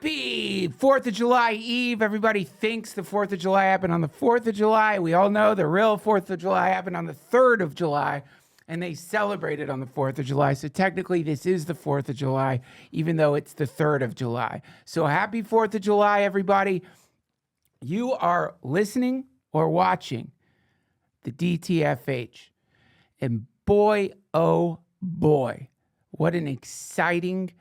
Happy 4th of July Eve. Everybody thinks the 4th of July happened on the 4th of July. We all know the real 4th of July happened on the 3rd of July, and they celebrated on the 4th of July. So technically, this is the 4th of July, even though it's the 3rd of July. So happy 4th of July, everybody. You are listening or watching the DTFH. And boy, oh boy, what an exciting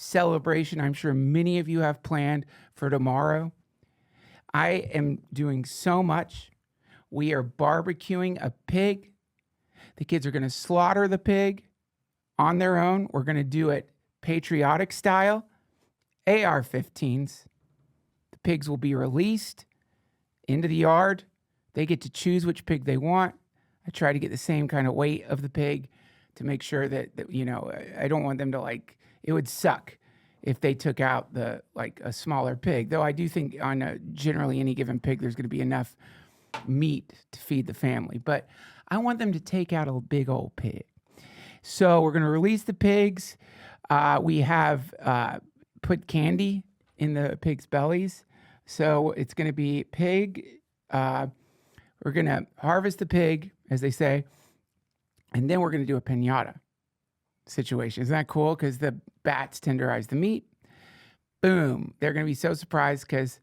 celebration I'm sure many of you have planned for tomorrow. I am doing so much. We are barbecuing a pig. The kids are going to slaughter the pig on their own. We're going to do it patriotic style, AR-15s. The pigs will be released into the yard. They get to choose which pig they want. I try to get the same kind of weight of the pig to make sure that you know, I don't want them to it would suck if they took out a smaller pig. Though I do think on generally any given pig, there's going to be enough meat to feed the family. But I want them to take out a big old pig. So we're going to release the pigs. We have put candy in the pigs' bellies. So it's going to be pig. We're going to harvest the pig, as they say, and then we're going to do a piñata situation. Isn't that cool? Because the bats tenderize the meat. Boom. They're going to be so surprised because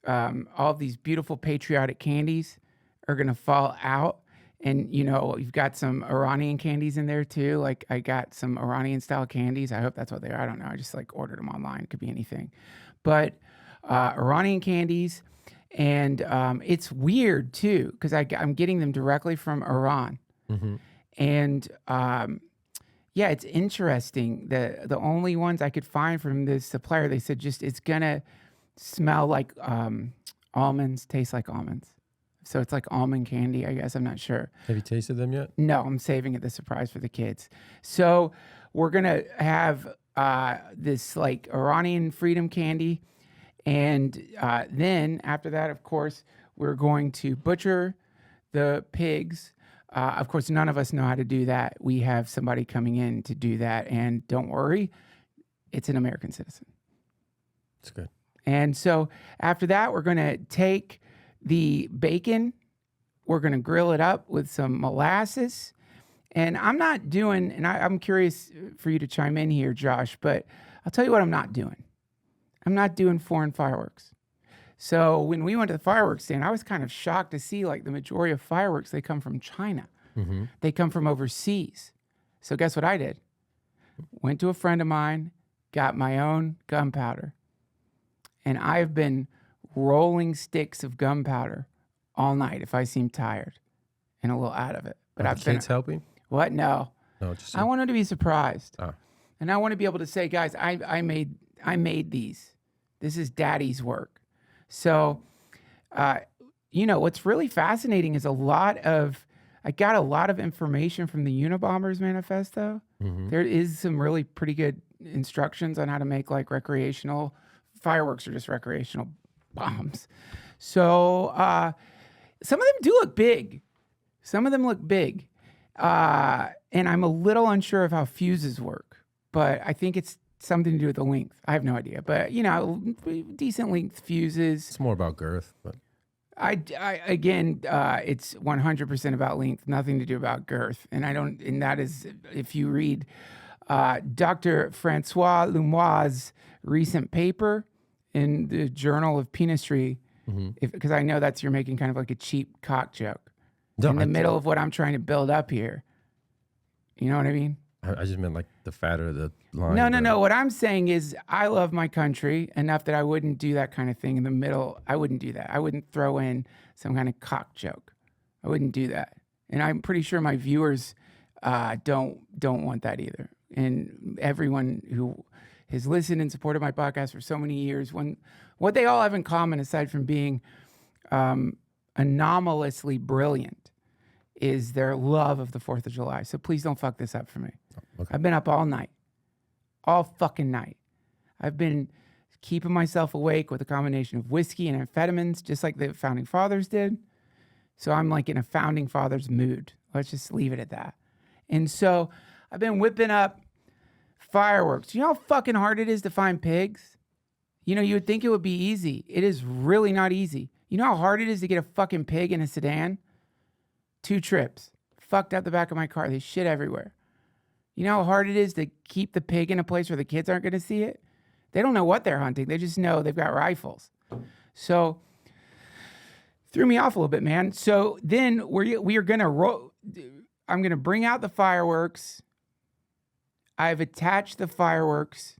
all of these beautiful patriotic candies are going to fall out. And, you know, you've got some Iranian candies in there too. Like I got some Iranian style candies. I hope that's what they are. I don't know. I just ordered them online. It could be anything. But Iranian candies. And it's weird too because I'm getting them directly from Iran. Mm-hmm. And yeah, it's interesting. The only ones I could find from this supplier, they said it's gonna smell like almonds, taste like almonds. So it's like almond candy, I guess. I'm not sure. Have you tasted them yet? No, I'm saving it the surprise for the kids. So we're gonna have this Iranian freedom candy, and then after that, of course, we're going to butcher the pigs. Of course, none of us know how to do that. We have somebody coming in to do that. And don't worry, it's an American citizen. That's good. And so after that, we're going to take the bacon. We're going to grill it up with some molasses. And I'm not doing, and I'm curious for you to chime in here, Josh, but I'll tell you what I'm not doing. I'm not doing foreign fireworks. So when we went to the fireworks stand, I was kind of shocked to see the majority of fireworks, they come from China. Mm-hmm. They come from overseas. So guess what I did? Went to a friend of mine, got my own gunpowder. And I've been rolling sticks of gunpowder all night if I seem tired and a little out of it. But I've been helping? What? No. Just I want them to be surprised. And I want to be able to say, guys, I made these. This is Daddy's work. So, you know, what's really fascinating is I got a lot of information from the Unabomber's manifesto. Mm-hmm. There is some really pretty good instructions on how to make recreational fireworks or just recreational bombs. So, some of them do look big. Some of them look big. And I'm a little unsure of how fuses work, but I think it's something to do with the length. I have no idea, but you know, decent length fuses. It's more about girth, but it's 100% about length, nothing to do about girth. And that is, if you read Dr. Francois Lumois' recent paper in the Journal of Penistry, because I know you're making kind of a cheap cock joke in the middle of what I'm trying to build up here. You know what I mean? I just meant the fatter the line. No. What I'm saying is I love my country enough that I wouldn't do that kind of thing in the middle. I wouldn't do that. I wouldn't throw in some kind of cock joke. I wouldn't do that. And I'm pretty sure my viewers don't want that either. And everyone who has listened and supported my podcast for so many years, what they all have in common, aside from being anomalously brilliant, is their love of the 4th of July. So please don't fuck this up for me. Okay. I've been up all night. All fucking night. I've been keeping myself awake with a combination of whiskey and amphetamines, just like the Founding Fathers did. So I'm in a Founding Fathers mood. Let's just leave it at that. And so I've been whipping up fireworks. You know how fucking hard it is to find pigs? You know, you would think it would be easy. It is really not easy. You know how hard it is to get a fucking pig in a sedan? 2 trips. Fucked out the back of my car. There's shit everywhere. You know how hard it is to keep the pig in a place where the kids aren't going to see it? They don't know what they're hunting. They just know they've got rifles. So, threw me off a little bit, man. So then we are going to I'm going to bring out the fireworks. I've attached the fireworks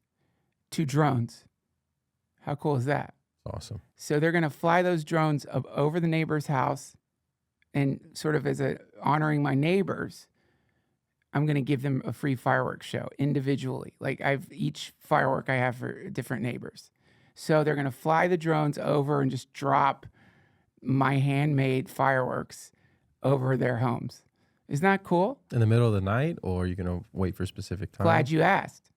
to drones. How cool is that? Awesome. So they're going to fly those drones up over the neighbor's house, and sort of as honoring my neighbors, I'm going to give them a free fireworks show individually. Like each firework I have for different neighbors. So they're going to fly the drones over and just drop my handmade fireworks over their homes. Isn't that cool? In the middle of the night, or are you going to wait for a specific time? Glad you asked.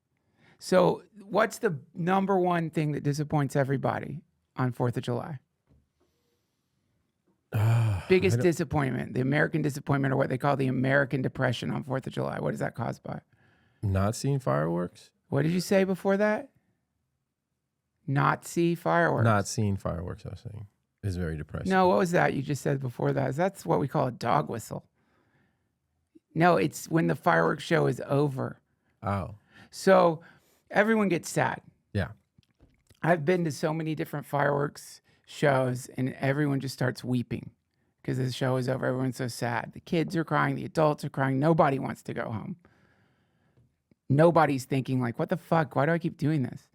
So what's the number one thing that disappoints everybody on 4th of July? Biggest disappointment, the American disappointment, or what they call the American depression on 4th of July. What is that caused by? Not seeing fireworks? What did you say before that? Not see fireworks. Not seeing fireworks, I was saying, is very depressing. No, what was that you just said before that? That's what we call a dog whistle. No, it's when the fireworks show is over. Oh. So everyone gets sad. Yeah. I've been to so many different fireworks shows, and everyone just starts weeping because the show is over. Everyone's so sad. The kids are crying. The adults are crying. Nobody wants to go home. Nobody's thinking like, what the fuck? Why do I keep doing this?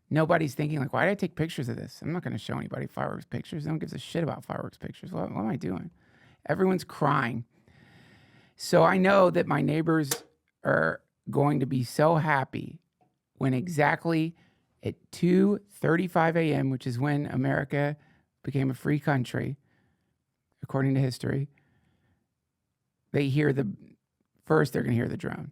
Nobody's thinking like, why did I take pictures of this? I'm not going to show anybody fireworks pictures. No one gives a shit about fireworks pictures. What am I doing? Everyone's crying. So I know that my neighbors are going to be so happy when exactly at 2:35 a.m., which is when America became a free country, according to history, they're going to hear the drone,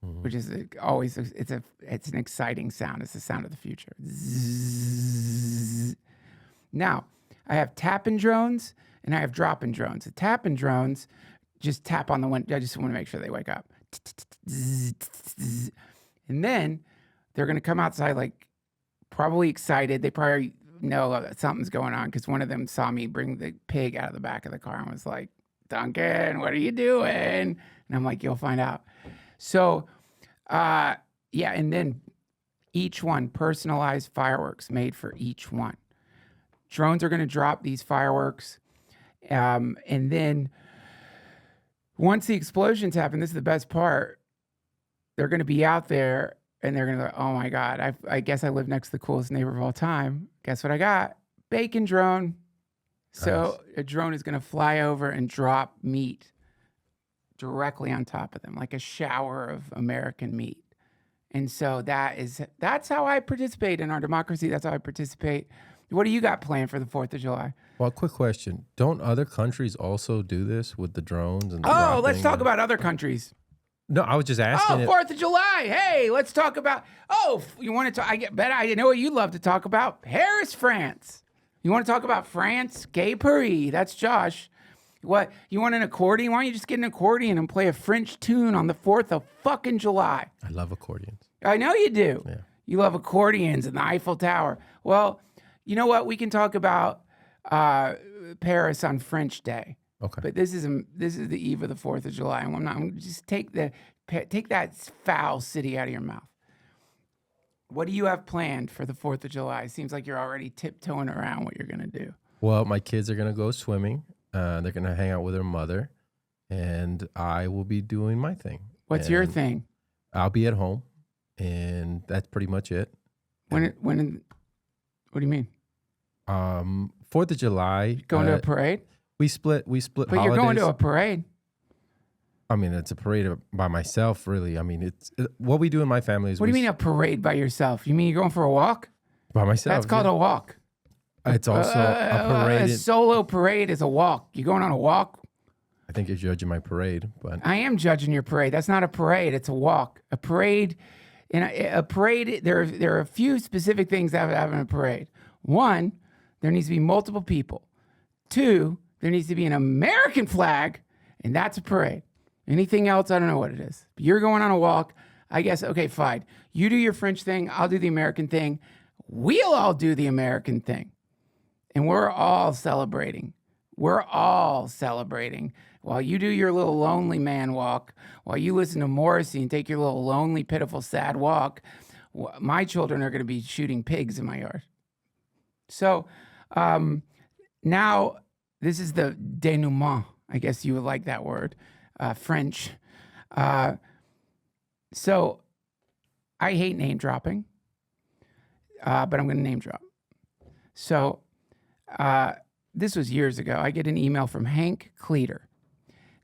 which is always, it's an exciting sound. It's the sound of the future. Zzz. Now, I have tapping drones and I have dropping drones. The tapping drones just tap on the window. I just want to make sure they wake up. And then they're going to come outside like probably excited. They probably know that something's going on because one of them saw me bring the pig out of the back of the car and was like, Duncan, what are you doing? And I'm like, you'll find out. So, yeah, and then each one, personalized fireworks made for each one. Drones are going to drop these fireworks. And then once the explosions happen, this is the best part, they're going to be out there and they're going to go, oh my God, I guess I live next to the coolest neighbor of all time. Guess what I got? Bacon drone. So a drone is going to fly over and drop meat directly on top of them, like a shower of American meat. And so that's how I participate in our democracy. That's how I participate. What do you got planned for the 4th of July? Well, quick question. Don't other countries also do this with the drones? And the let's talk about other countries. No, I was just asking. 4th of July. Hey, let's talk about, you want to talk, I know what you love to talk about. Paris, France. You want to talk about France? Gay Paris. That's Josh. What, you want an accordion? Why don't you just get an accordion and play a French tune on the 4th of fucking July? I love accordions. I know you do. Yeah. You love accordions and the Eiffel Tower. Well, you know what? We can talk about Paris on French Day. Okay. But this is the eve of the 4th of July. And I'm going to just take that foul city out of your mouth. What do you have planned for the 4th of July? It seems like you're already tiptoeing around what you're going to do. Well, my kids are going to go swimming. They're going to hang out with their mother. And I will be doing my thing. What's your thing? I'll be at home. And that's pretty much it. What do you mean? 4th of July. Going to a parade? We split But holidays. You're going to a parade. I mean, it's a parade by myself, really. I mean, what we do in my family is. What do you mean a parade by yourself? You mean you're going for a walk? By myself. That's called a walk. It's also a parade. A solo parade is a walk. You going on a walk? I think you're judging my parade, but I am judging your parade. That's not a parade. It's a walk. A parade. In a parade, there are a few specific things that have in a parade. One, there needs to be multiple people. Two, there needs to be an American flag, and that's a parade. Anything else, I don't know what it is. But you're going on a walk. I guess, okay, fine. You do your French thing. I'll do the American thing. we'll all do the American thing. And we're all celebrating. We're all celebrating. While you do your little lonely man walk, while you listen to Morrissey and take your little lonely, pitiful, sad walk, my children are going to be shooting pigs in my yard. So now this is the denouement. I guess you would like that word, French. So I hate name dropping, but I'm going to name drop. So this was years ago. I get an email from Hank Cleer.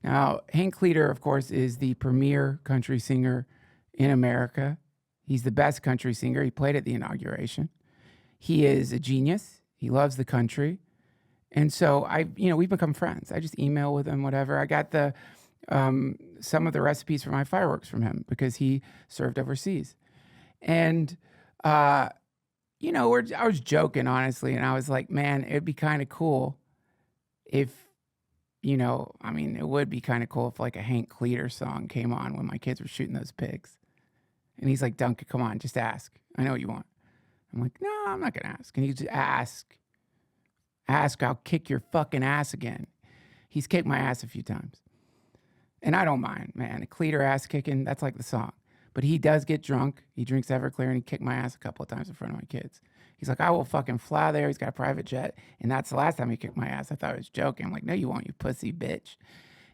Now, Hank Cleer, of course, is the premier country singer in America. He's the best country singer. He played at the inauguration. He is a genius. He loves the country. And so we've become friends. I just email with him, whatever. I got some of the recipes for my fireworks from him because he served overseas. And, I was joking, honestly. And I was like, man, it'd be kind of cool if, it would be kind of cool if like a Hank Cleer song came on when my kids were shooting those pigs. And he's like, Duncan, come on, just ask. I know what you want. I'm like, no, I'm not going to ask. And he just ask, I'll kick your fucking ass again. He's kicked my ass a few times. And I don't mind, man. A Cleer ass kicking, that's like the song. But he does get drunk. He drinks Everclear and he kicked my ass a couple of times in front of my kids. He's like, I will fucking fly there. He's got a private jet. And that's the last time he kicked my ass. I thought he was joking. I'm like, no, you won't, you pussy bitch.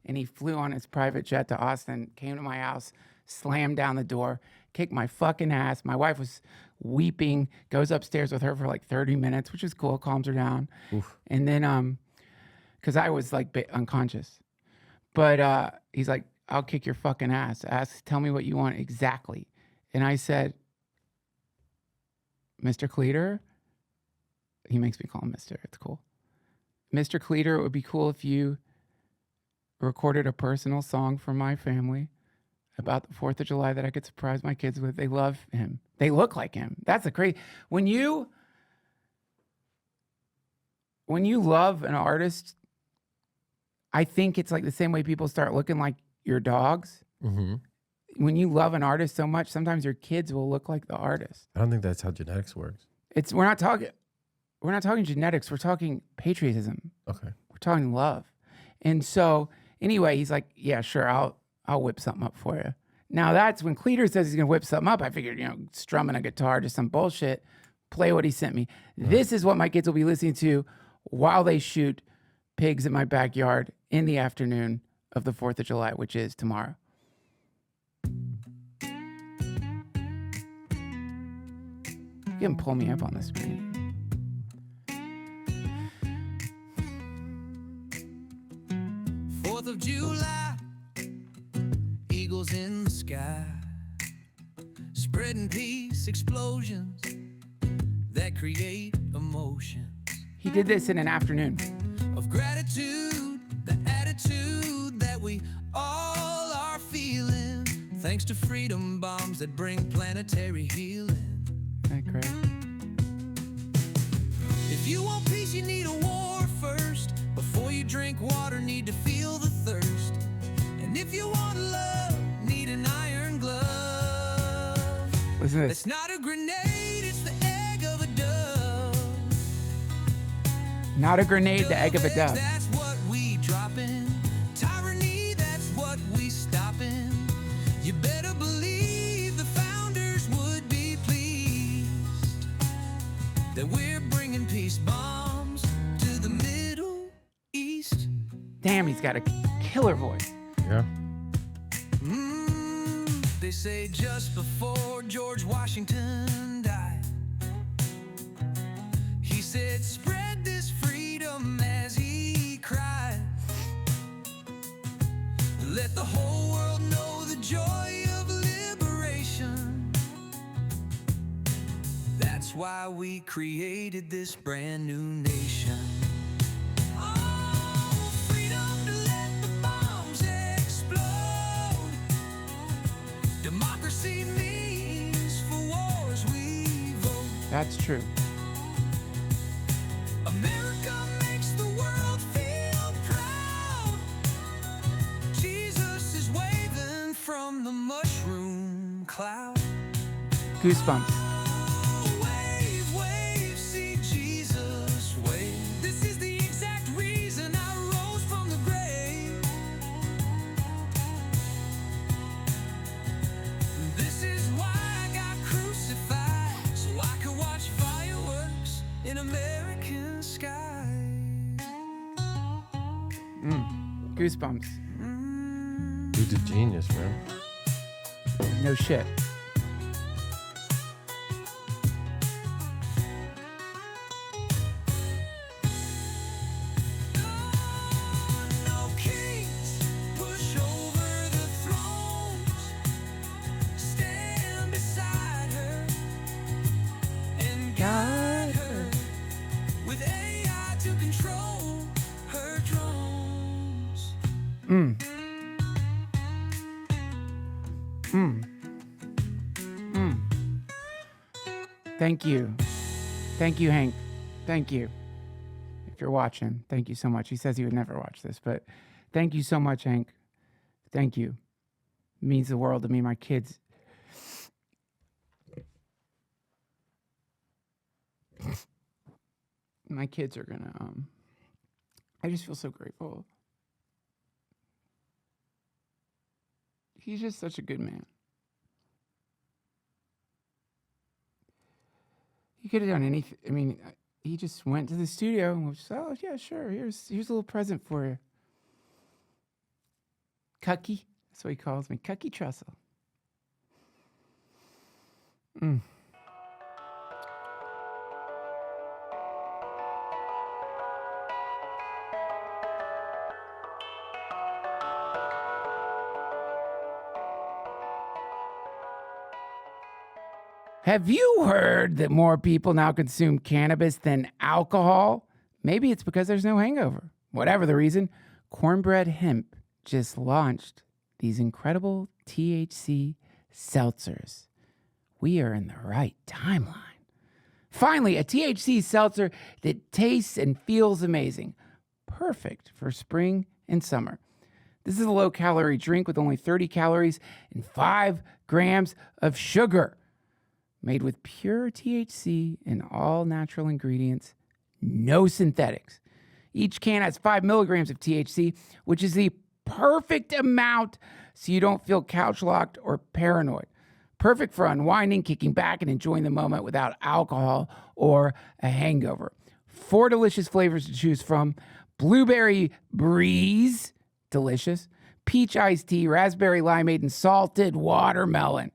And he flew on his private jet to Austin, came to my house, slammed down the door, kicked my fucking ass. My wife was weeping, goes upstairs with her for like 30 minutes, which is cool, calms her down. Oof. And then, because I was like unconscious. But he's like, I'll kick your fucking ass. Tell me what you want exactly. And I said, Mr. Cleer, he makes me call him Mr. It's cool. Mr. Cleer, it would be cool if you recorded a personal song for my family about the 4th of July that I could surprise my kids with. They love him. They look like him. That's the crazy. When you love an artist, I think it's like the same way people start looking like your dogs. Mm-hmm. When you love an artist so much, sometimes your kids will look like the artist. I don't think that's how genetics works. We're not talking genetics. We're talking patriotism. Okay. We're talking love. And so anyway, he's like, yeah, sure. I'll whip something up for you. Now that's when Cleer says he's going to whip something up. I figured, strumming a guitar, just some bullshit, play what he sent me. Right. This is what my kids will be listening to while they shoot pigs in my backyard in the afternoon of the 4th of July, which is tomorrow. You can pull me up on the screen. Of July, eagles in the sky, spreading peace, explosions that create emotions. He did this in an afternoon. Of gratitude, the attitude that we all are feeling, thanks to freedom bombs that bring planetary healing. Isn't that great? If you want peace, you need a war first. Before you drink water, need to feel the thirst. And if you want love, need an iron glove. Listen to this. It's not a grenade, it's the egg of a dove. Not a grenade, the egg of a dove. That's what we dropping. Tyranny, that's what we stopping. You better believe the founders would be pleased that we're bringing peace bombs to the Middle East. Damn, he's got a killer voice. Yeah. They say just before George Washington died, he said, spread this freedom as he cried. Let the whole world know the joy of liberation. That's why we created this brand new nation. Democracy means for wars we vote. That's true. America makes the world feel proud. Jesus is waving from the mushroom cloud. Goosebumps. Oh, wave, wave. Goosebumps. Dude's a genius, man. No shit. No kings push over the thrones. Stand beside her and guide her with AI to control her drones. Thank you. Thank you, Hank. Thank you. If you're watching, thank you so much. He says he would never watch this, but thank you so much, Hank. Thank you. It means the world to me. My kids. My kids are gonna, I just feel so grateful. He's just such a good man. He could have done anything. I mean, he just went to the studio and was, oh yeah, sure. Here's a little present for you. Cucky. That's what he calls me. Cucky Trussell. Have you heard that more people now consume cannabis than alcohol? Maybe it's because there's no hangover. Whatever the reason, Cornbread Hemp just launched these incredible THC seltzers. We are in the right timeline. Finally, a THC seltzer that tastes and feels amazing. Perfect for spring and summer. This is a low-calorie drink with only 30 calories and 5 grams of sugar. Made with pure THC and all natural ingredients, no synthetics. Each can has 5 milligrams of THC, which is the perfect amount so you don't feel couch-locked or paranoid. Perfect for unwinding, kicking back, and enjoying the moment without alcohol or a hangover. 4 delicious flavors to choose from. Blueberry Breeze, delicious. Peach iced tea, raspberry limeade, and salted watermelon.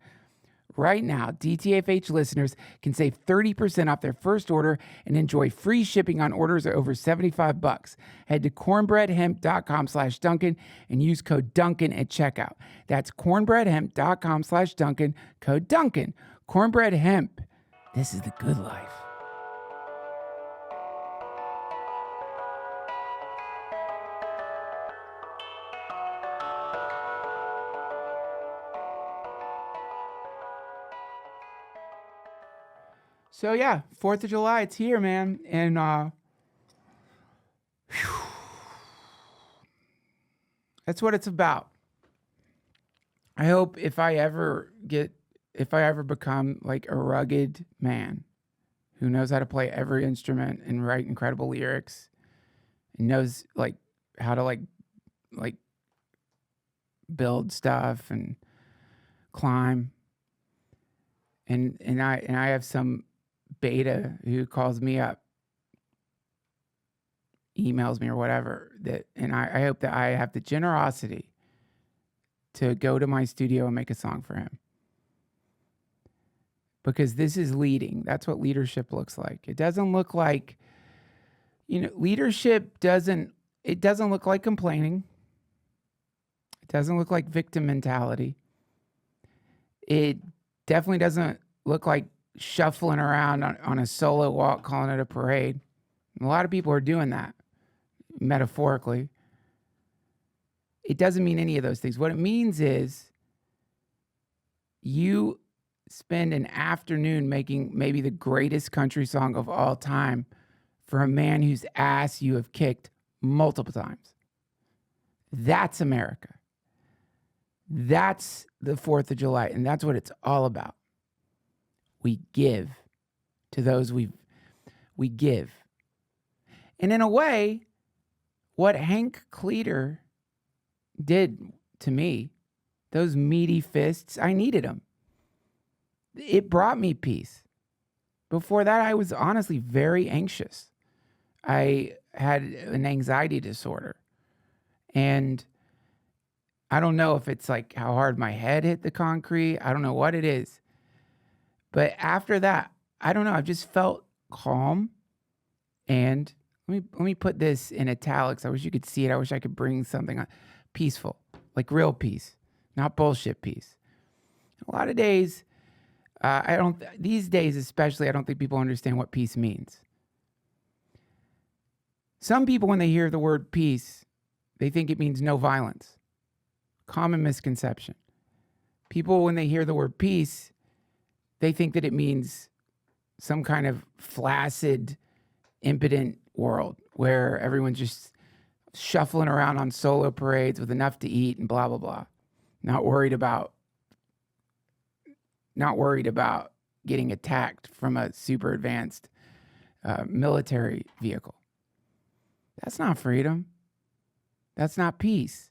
Right now, DTFH listeners can save 30% off their first order and enjoy free shipping on orders of over $75. Head to cornbreadhemp.com/Duncan and use code Duncan at checkout. That's cornbreadhemp.com/Duncan, code Duncan. Cornbread Hemp. This is the good life. So yeah, 4th of July, it's here, man. And that's what it's about. I hope if I ever become like a rugged man who knows how to play every instrument and write incredible lyrics and knows like how to like build stuff and climb. And I have some beta who calls me up, emails me or whatever, and I hope that I have the generosity to go to my studio and make a song for him. Because this is leading. That's what leadership looks like. It doesn't look like, leadership doesn't look like complaining. It doesn't look like victim mentality. It definitely doesn't look like shuffling around on a solo walk, calling it a parade. A lot of people are doing that, metaphorically. It doesn't mean any of those things. What it means is you spend an afternoon making maybe the greatest country song of all time for a man whose ass you have kicked multiple times. That's America. That's the 4th of July, and that's what it's all about. We give to those we give. And in a way, what Hank Cleer did to me, those meaty fists, I needed them. It brought me peace. Before that, I was honestly very anxious. I had an anxiety disorder. And I don't know if it's like how hard my head hit the concrete. I don't know what it is. But after that, I don't know. I've just felt calm. And let me put this in italics. I wish you could see it. I wish I could bring something on. Peaceful, like real peace, not bullshit peace. A lot of days, these days especially, I don't think people understand what peace means. Some people, when they hear the word peace, they think it means no violence. Common misconception. People, when they hear the word peace, they think that it means some kind of flaccid, impotent world where everyone's just shuffling around on solo parades with enough to eat and blah, blah, blah. Not worried about getting attacked from a super advanced military vehicle. That's not freedom. That's not peace.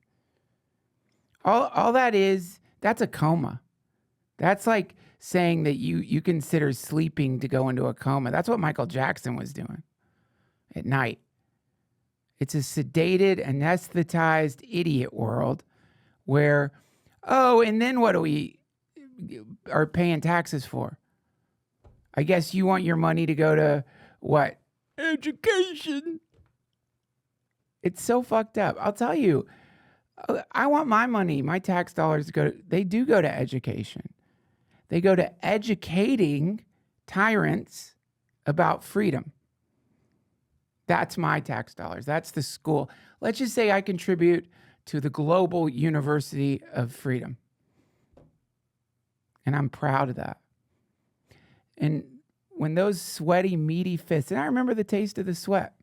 All that is, that's a coma. That's like saying that you consider sleeping to go into a coma. That's what Michael Jackson was doing at night. It's a sedated, anesthetized idiot world where, and then what do we are paying taxes for? I guess you want your money to go to what? Education. It's so fucked up. I'll tell you, I want my money, my tax dollars they do go to education. They go to educating tyrants about freedom. That's my tax dollars. That's the school. Let's just say I contribute to the Global University of Freedom. And I'm proud of that. And when those sweaty, meaty fists, and I remember the taste of the sweat.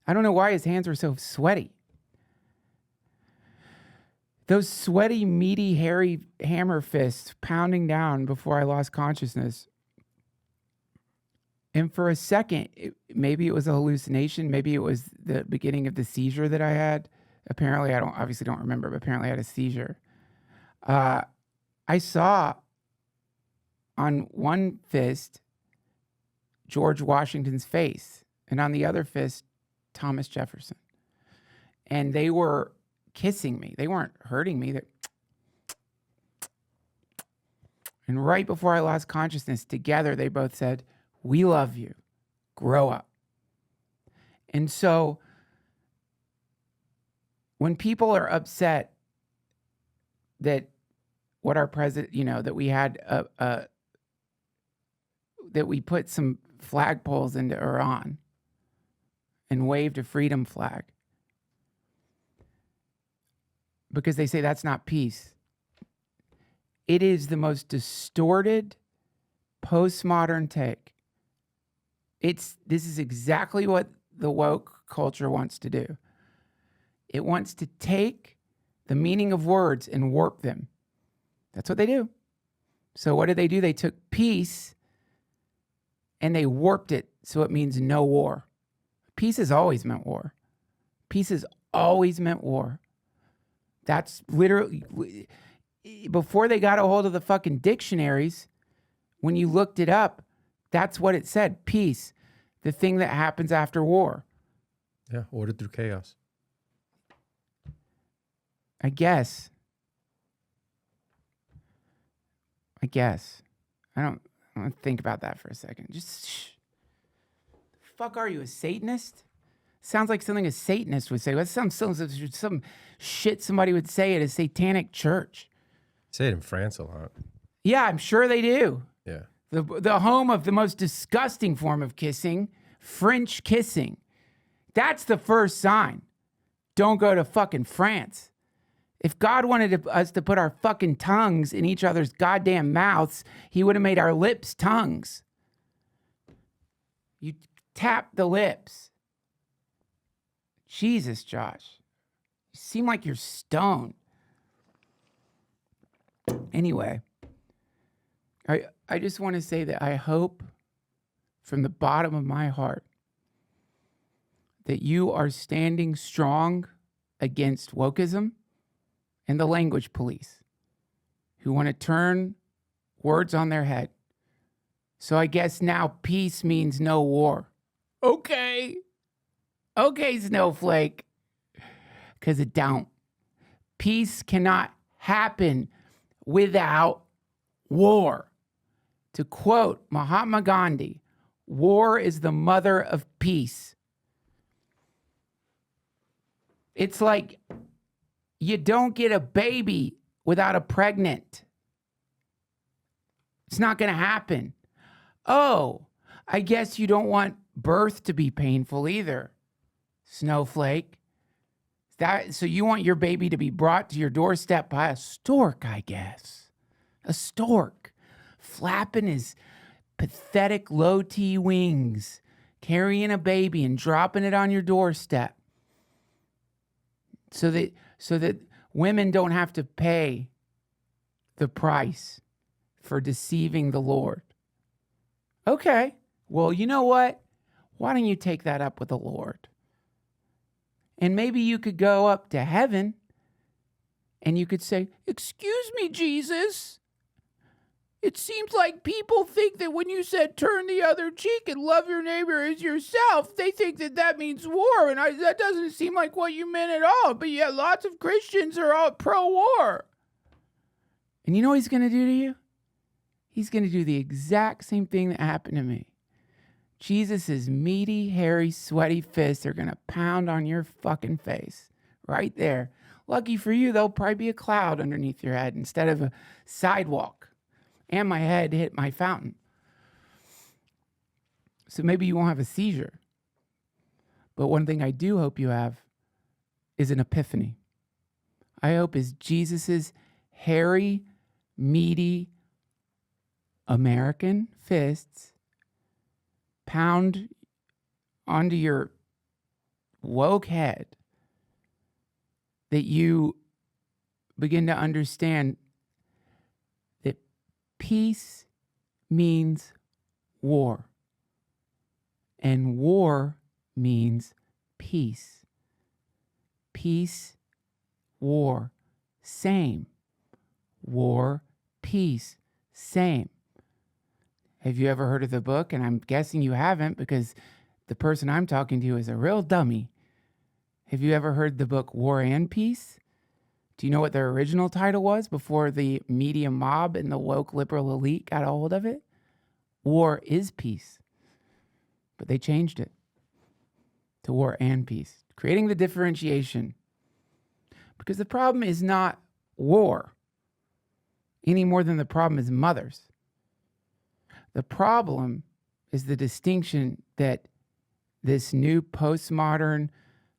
I don't know why his hands were so sweaty. Those sweaty, meaty, hairy hammer fists pounding down before I lost consciousness. And for a second, maybe it was a hallucination. Maybe it was the beginning of the seizure that I had. Apparently, I obviously don't remember, but apparently I had a seizure. I saw on one fist George Washington's face, and on the other fist, Thomas Jefferson. And they were kissing me. They weren't hurting me. And right before I lost consciousness, together they both said, "We love you. Grow up." And so when people are upset that what our president, that we had that we put some flagpoles into Iran and waved a freedom flag because they say that's not peace. It is the most distorted postmodern take. This is exactly what the woke culture wants to do. It wants to take the meaning of words and warp them. That's what they do. So what did they do? They took peace and they warped it so it means no war. Peace has always meant war. Peace has always meant war. That's literally, before they got a hold of the fucking dictionaries, when you looked it up, that's what it said. Peace, the thing that happens after war. Yeah, order through chaos. I guess. I don't think about that for a second. Just shh. The fuck are you, a Satanist? Sounds like something a Satanist would say. That's some shit somebody would say at a satanic church. Say it in France a lot. Yeah, I'm sure they do. Yeah. The home of the most disgusting form of kissing, French kissing. That's the first sign. Don't go to fucking France. If God wanted us to put our fucking tongues in each other's goddamn mouths, he would have made our lips tongues. You tap the lips. Jesus, Josh. You seem like you're stoned. Anyway, I just want to say that I hope from the bottom of my heart that you are standing strong against wokeism and the language police who want to turn words on their head. So I guess now peace means no war. Okay, Snowflake. because it don't. Peace cannot happen without war. To quote Mahatma Gandhi, war is the mother of peace. It's like you don't get a baby without a pregnant. It's not going to happen. Oh, I guess you don't want birth to be painful either, snowflake. So you want your baby to be brought to your doorstep by a stork, I guess. A stork flapping his pathetic low T wings, carrying a baby and dropping it on your doorstep. So that women don't have to pay the price for deceiving the Lord. Okay, well, you know what? Why don't you take that up with the Lord? And maybe you could go up to heaven and you could say, "Excuse me, Jesus. It seems like people think that when you said turn the other cheek and love your neighbor as yourself, they think that that means war. And that doesn't seem like what you meant at all. But yet lots of Christians are all pro-war." And you know what he's going to do to you? He's going to do the exact same thing that happened to me. Jesus' meaty, hairy, sweaty fists are going to pound on your fucking face right there. Lucky for you, there'll probably be a cloud underneath your head instead of a sidewalk. And my head hit my fountain. So maybe you won't have a seizure. But one thing I do hope you have is an epiphany. I hope is Jesus's hairy, meaty, American fists pound onto your woke head that you begin to understand that peace means war, and war means peace. Peace, war, same. War, peace, same. Have you ever heard of the book? And I'm guessing you haven't because the person I'm talking to is a real dummy. Have you ever heard the book War and Peace? Do you know what their original title was before the media mob and the woke liberal elite got a hold of it? War is Peace. But they changed it to War and Peace, creating the differentiation. Because the problem is not war any more than the problem is mothers. The problem is the distinction that this new postmodern,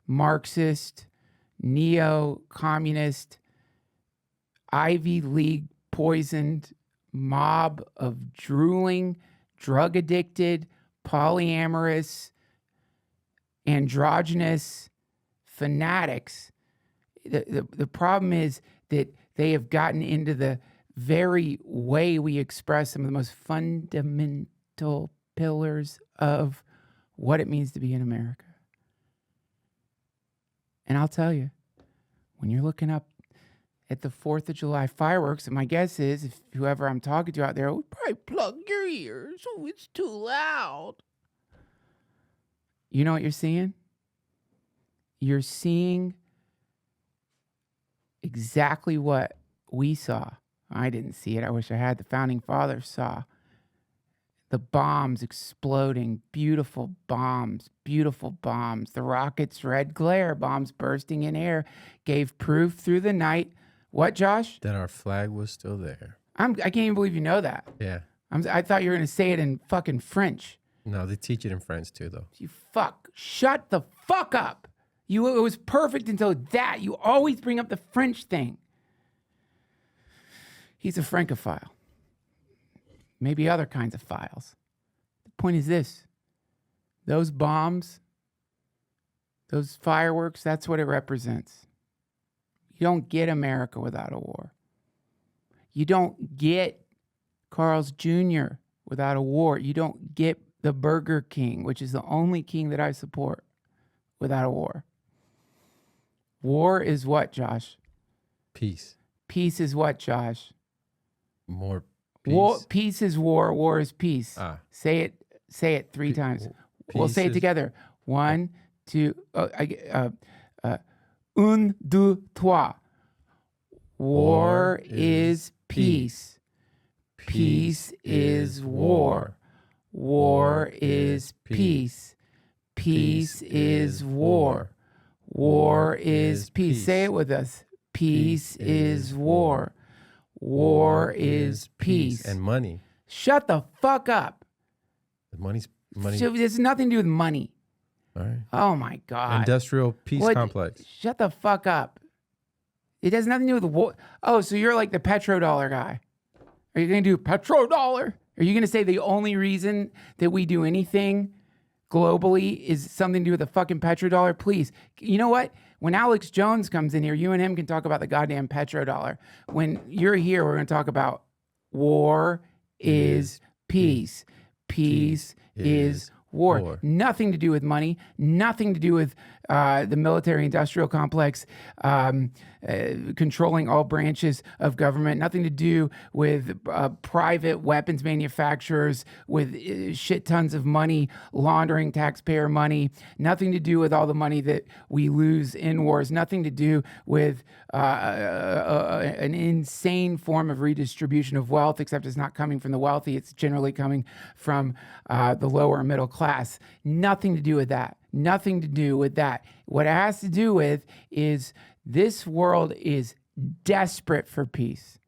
Marxist, neo-communist, Ivy League poisoned mob of drooling, drug-addicted, polyamorous, androgynous fanatics. The problem is that they have gotten into the very way we express some of the most fundamental pillars of what it means to be in America. And I'll tell you, when you're looking up at the 4th of July fireworks, and my guess is, if whoever I'm talking to out there would probably plug your ears, oh, it's too loud. You know what you're seeing? You're seeing exactly what we saw. I didn't see it. I wish I had. The founding fathers saw the bombs exploding, beautiful bombs, beautiful bombs. The rockets' red glare, bombs bursting in air, gave proof through the night. What, Josh? That our flag was still there. I can't even believe you know that. Yeah. I thought you were going to say it in fucking French. No, they teach it in French too, though. You fuck. Shut the fuck up. It was perfect until that. You always bring up the French thing. He's a Francophile. Maybe other kinds of files. The point is this. Those bombs, those fireworks, that's what it represents. You don't get America without a war. You don't get Carl's Jr. without a war. You don't get the Burger King, which is the only king that I support, without a war. War is what, Josh? Peace. Peace is what, Josh? More peace. War, peace is war. War is peace. Say it 3 times. We'll say it together. 1, 2. Un, deux, trois. War is peace. Peace is war. War is peace. Peace is war. War is peace. Say it with us. Peace is war. War is peace. And money. Shut the fuck up. Money. There's nothing to do with money. All right. Oh my God. Industrial peace complex. Shut the fuck up. It has nothing to do with war. Oh, so you're like the petrodollar guy. Are you going to do petrodollar? Are you going to say the only reason that we do anything globally is something to do with the fucking petrodollar? Please. You know what? When Alex Jones comes in here, you and him can talk about the goddamn petrodollar. When you're here, we're going to talk about war is peace. Peace is war. Nothing to do with money. Nothing to do with the military-industrial complex controlling all branches of government. Nothing to do with private weapons manufacturers with shit tons of money, laundering taxpayer money. Nothing to do with all the money that we lose in wars. Nothing to do with an insane form of redistribution of wealth, except it's not coming from the wealthy. It's generally coming from the lower middle class. Nothing to do with that. Nothing to do with that. What it has to do with is this world is desperate for peace.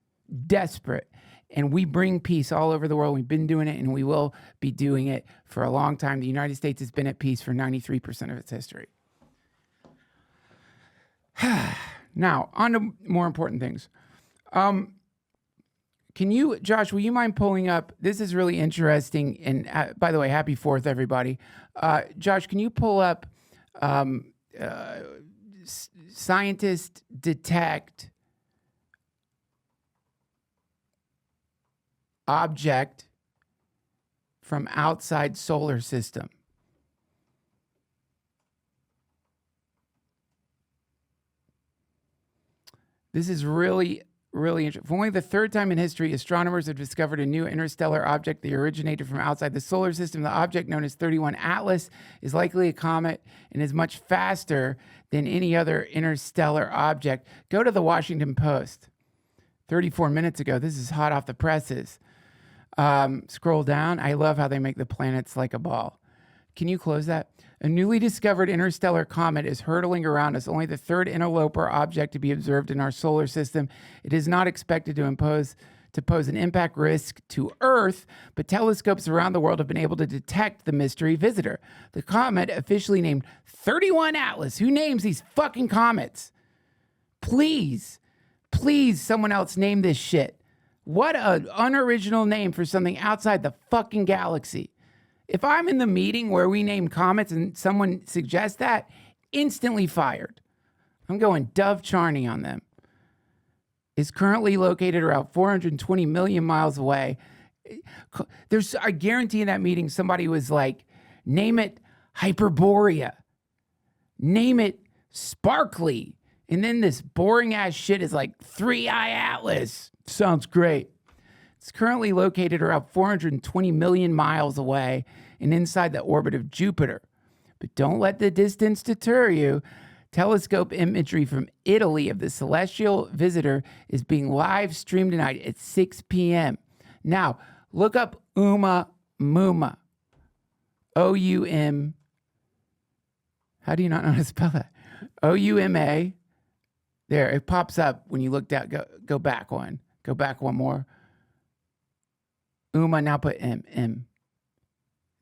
Desperate. And we bring peace all over the world. We've been doing it and we will be doing it for a long time. The United States has been at peace for 93% of its history. Now, on to more important things. Can you, Josh, will you mind pulling up? This is really interesting. And by the way, happy 4th, everybody. Josh, can you pull up scientists detect object from outside solar system? This is really interesting. For only the 3rd time in history, astronomers have discovered a new interstellar object that originated from outside the solar system. The object, known as 31 Atlas, is likely a comet and is much faster than any other interstellar object. Go to the Washington Post. 34 minutes ago. This is hot off the presses. Scroll down. I love how they make the planets like a ball. Can you close that? A newly discovered interstellar comet is hurtling around us, only the 3rd interloper object to be observed in our solar system. It is not expected to pose an impact risk to Earth, but telescopes around the world have been able to detect the mystery visitor. The comet, officially named 31 Atlas. Who names these fucking comets? Please, someone else name this shit. What an unoriginal name for something outside the fucking galaxy. If I'm in the meeting where we name comets and someone suggests that, instantly fired. I'm going Dove Charney on them. Is currently located around 420 million miles away. I guarantee in that meeting somebody was like, name it Hyperborea. Name it Sparkly. And then this boring ass shit is like 3-Eye Atlas. Sounds great. It's currently located around 420 million miles away and inside the orbit of Jupiter. But don't let the distance deter you. Telescope imagery from Italy of the celestial visitor is being live streamed tonight at 6 p.m. Now, look up Oumuamua. O-U-M. How do you not know how to spell that? O-U-M-A. There, it pops up when you look down. Go back one. Go back one more. Now put M.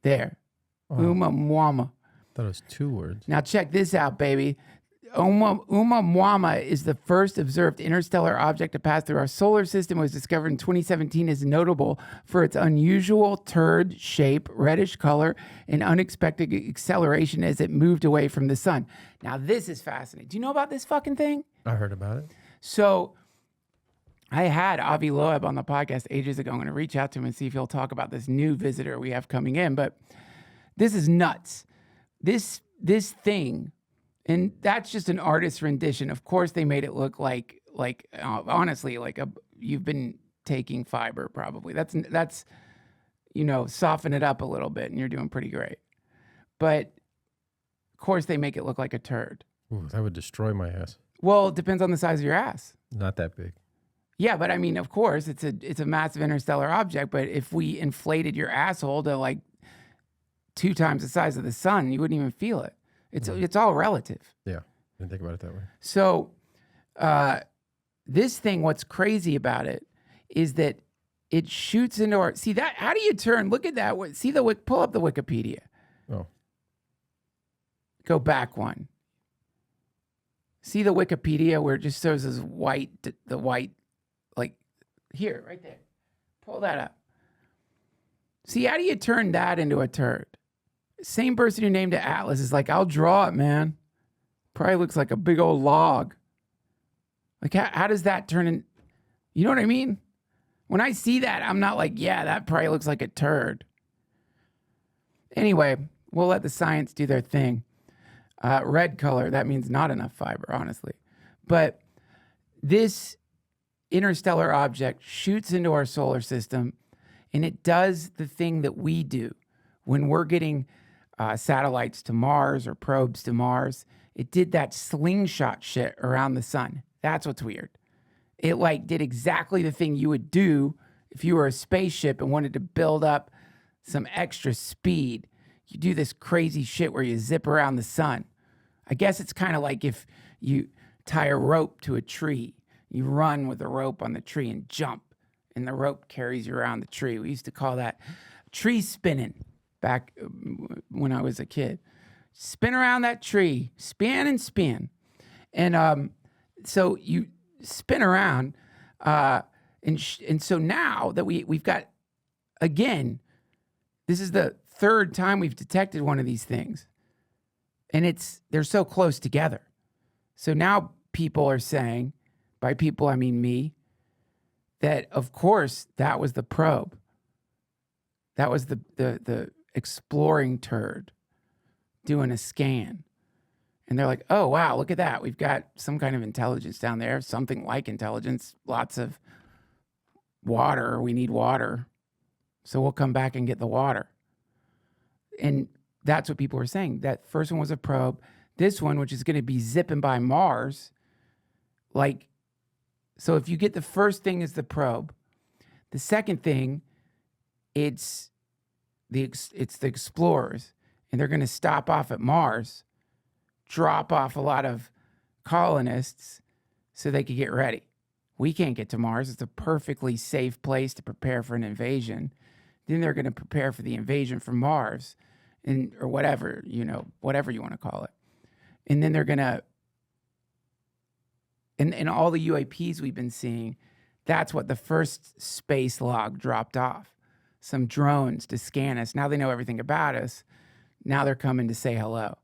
There. Oh. Oumuamua. Thought it was 2 words. Now check this out, baby. Oumuamua is the first observed interstellar object to pass through our solar system. It was discovered in 2017. Is notable for its unusual turd shape, reddish color, and unexpected acceleration as it moved away from the sun. Now this is fascinating. Do you know about this fucking thing? I heard about it. So I had Avi Loeb on the podcast ages ago. I'm going to reach out to him and see if he'll talk about this new visitor we have coming in. But this is nuts. This thing, and that's just an artist's rendition. Of course, they made it look like honestly, like you've been taking fiber. Probably that's soften it up a little bit, and you're doing pretty great. But of course, they make it look like a turd. Ooh, that would destroy my ass. Well, it depends on the size of your ass. Not that big. Yeah, but I mean, of course, it's a massive interstellar object. But if we inflated your asshole to like 2 times the size of the sun, you wouldn't even feel it. It's all relative. Yeah, didn't think about it that way. So, this thing, what's crazy about it is that it shoots into our. See that? How do you turn? Look at that. See pull up the Wikipedia. Oh, Go back one. See the Wikipedia where it just shows this white, the white, like here, right there. Pull that up. See, how do you turn that into a turd? Same person who named it Atlas is like, I'll draw it, man. Probably looks like a big old log. Like, how does that turn in? You know what I mean? When I see that, I'm not like, yeah, that probably looks like a turd. Anyway, we'll let the science do their thing. Red color, that means not enough fiber, honestly. But this interstellar object shoots into our solar system, and it does the thing that we do when we're getting satellites to Mars or probes to Mars. It did that slingshot shit around the sun. That's what's weird. It like did exactly the thing you would do if you were a spaceship and wanted to build up some extra speed. You do this crazy shit where you zip around the sun. I guess it's kind of like if you tie a rope to a tree, you run with the rope on the tree and jump, and the rope carries you around the tree. We used to call that tree spinning back when I was a kid. Spin around that tree, spin and spin. And so you spin around, and so now that we've got, again, this is the 3rd time we've detected one of these things. And they're so close together. So now people are saying, by people I mean me, that of course that was the probe. That was the exploring turd doing a scan. And they're like, oh, wow, look at that. We've got some kind of intelligence down there, something like intelligence, lots of water. We need water. So we'll come back and get the water. And that's what people were saying. That first one was a probe. This one, which is going to be zipping by Mars, like, so if you get the first thing is the probe, the second thing, it's the explorers, and they're going to stop off at Mars, drop off a lot of colonists so they could get ready. We can't get to Mars. It's a perfectly safe place to prepare for an invasion. Then they're going to prepare for the invasion from Mars. Or whatever, whatever you want to call it. And then they're going to, and all the UAPs we've been seeing, that's what the first space log dropped off. Some drones to scan us. Now they know everything about us. Now they're coming to say hello.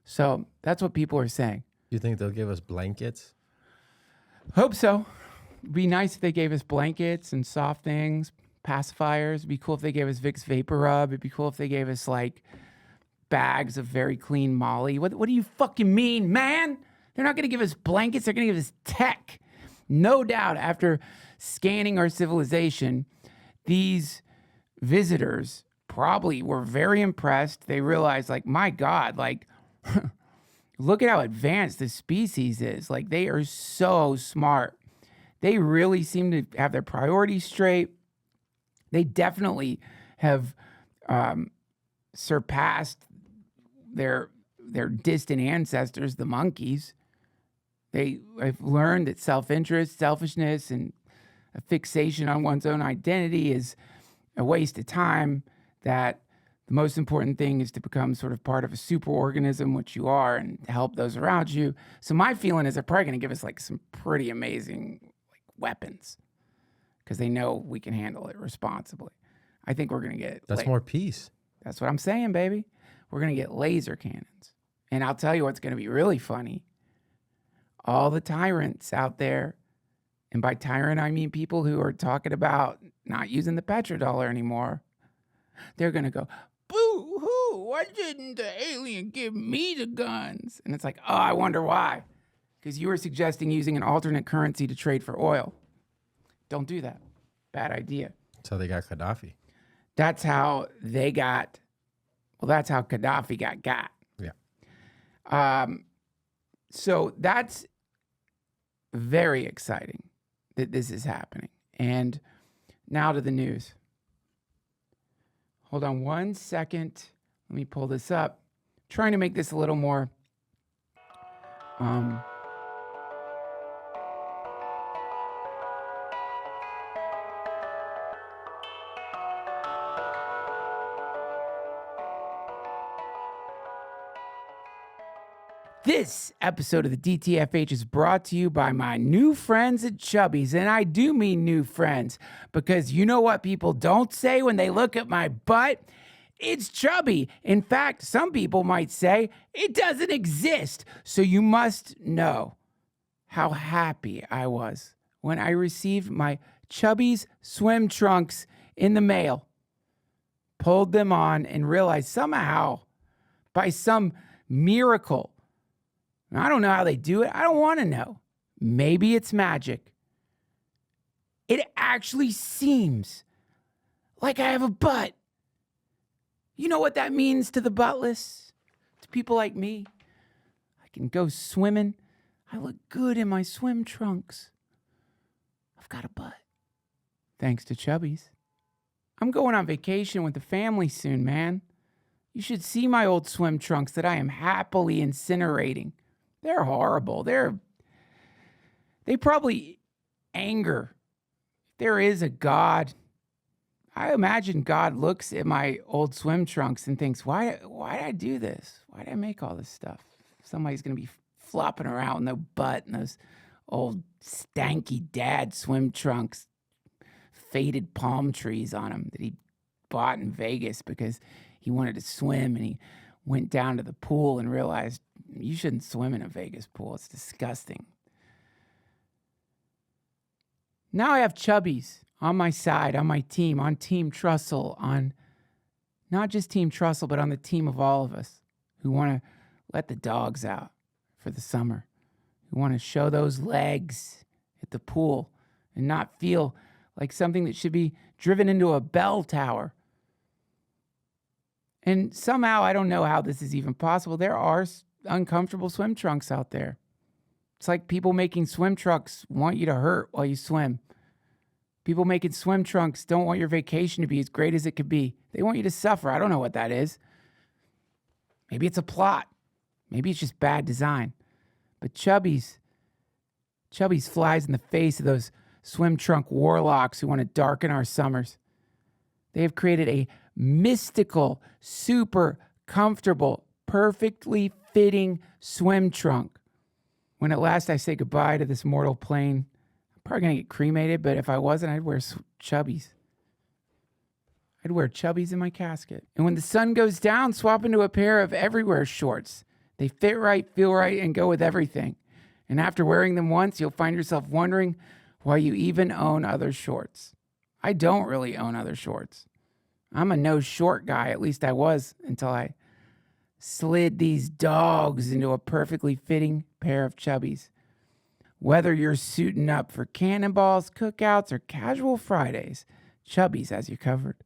So that's what people are saying. You think they'll give us blankets? Hope so. It'd be nice if they gave us blankets and soft things. Pacifiers. It'd be cool if they gave us Vicks Vapor Rub. It'd be cool if they gave us like bags of very clean Molly. What do you fucking mean, man? They're not going to give us blankets. They're going to give us tech. No doubt after scanning our civilization, these visitors probably were very impressed. They realized like, my God, like, look at how advanced this species is. Like they are so smart. They really seem to have their priorities straight. They definitely have surpassed their distant ancestors, the monkeys. They have learned that self-interest, selfishness, and a fixation on one's own identity is a waste of time, that the most important thing is to become sort of part of a superorganism, which you are, and help those around you. So my feeling is they're probably going to give us like some pretty amazing like weapons, because they know we can handle it responsibly. I think we're going to get... That's more peace. That's what I'm saying, baby. We're going to get laser cannons. And I'll tell you what's going to be really funny. All the tyrants out there, and by tyrant I mean people who are talking about not using the petrodollar anymore, they're going to go, boo-hoo, why didn't the alien give me the guns? And it's like, oh, I wonder why. Because you were suggesting using an alternate currency to trade for oil. Don't do that. Bad idea. That's how they got Gaddafi. That's how they got, well, that's how Gaddafi got. Yeah. So that's very exciting that this is happening. And now to the news. Hold on 1 second. Let me pull this up. Trying to make this a little more This episode of the DTFH is brought to you by my new friends at Chubbies. And I do mean new friends, because you know what people don't say when they look at my butt? It's chubby. In fact, some people might say it doesn't exist. So you must know how happy I was when I received my Chubbies swim trunks in the mail. Pulled them on and realized somehow, by some miracle, I don't know how they do it. I don't want to know. Maybe it's magic. It actually seems like I have a butt. You know what that means to the buttless? To people like me? I can go swimming. I look good in my swim trunks. I've got a butt. Thanks to Chubbies. I'm going on vacation with the family soon, man. You should see my old swim trunks that I am happily incinerating. They're horrible. They probably anger. If there is a God, I imagine God looks at my old swim trunks and thinks, why did I do this? Why did I make all this stuff? Somebody's going to be flopping around with no butt and those old stanky dad swim trunks, faded palm trees on them that he bought in Vegas because he wanted to swim, and he went down to the pool and realized you shouldn't swim in a Vegas pool. It's disgusting. Now I have Chubbies on my side, on my team, on Team Trussell, on not just Team Trussell, but on the team of all of us who want to let the dogs out for the summer, who want to show those legs at the pool and not feel like something that should be driven into a bell tower. And somehow, I don't know how this is even possible, there are uncomfortable swim trunks out there. It's like people making swim trunks want you to hurt while you swim. People making swim trunks don't want your vacation to be as great as it could be. They want you to suffer. I don't know what that is. Maybe it's a plot. Maybe it's just bad design. But Chubbies flies in the face of those swim trunk warlocks who want to darken our summers. They have created a mystical, super comfortable, perfectly fitting swim trunk. When at last I say goodbye to this mortal plane, I'm probably going to get cremated, but if I wasn't, I'd wear Chubbies. I'd wear Chubbies in my casket. And when the sun goes down, swap into a pair of everywhere shorts. They fit right, feel right, and go with everything. And after wearing them once, you'll find yourself wondering why you even own other shorts. I don't really own other shorts. I'm a no short guy, at least I was, until I slid these dogs into a perfectly fitting pair of Chubbies. Whether you're suiting up for cannonballs, cookouts, or casual Fridays, Chubbies has you covered.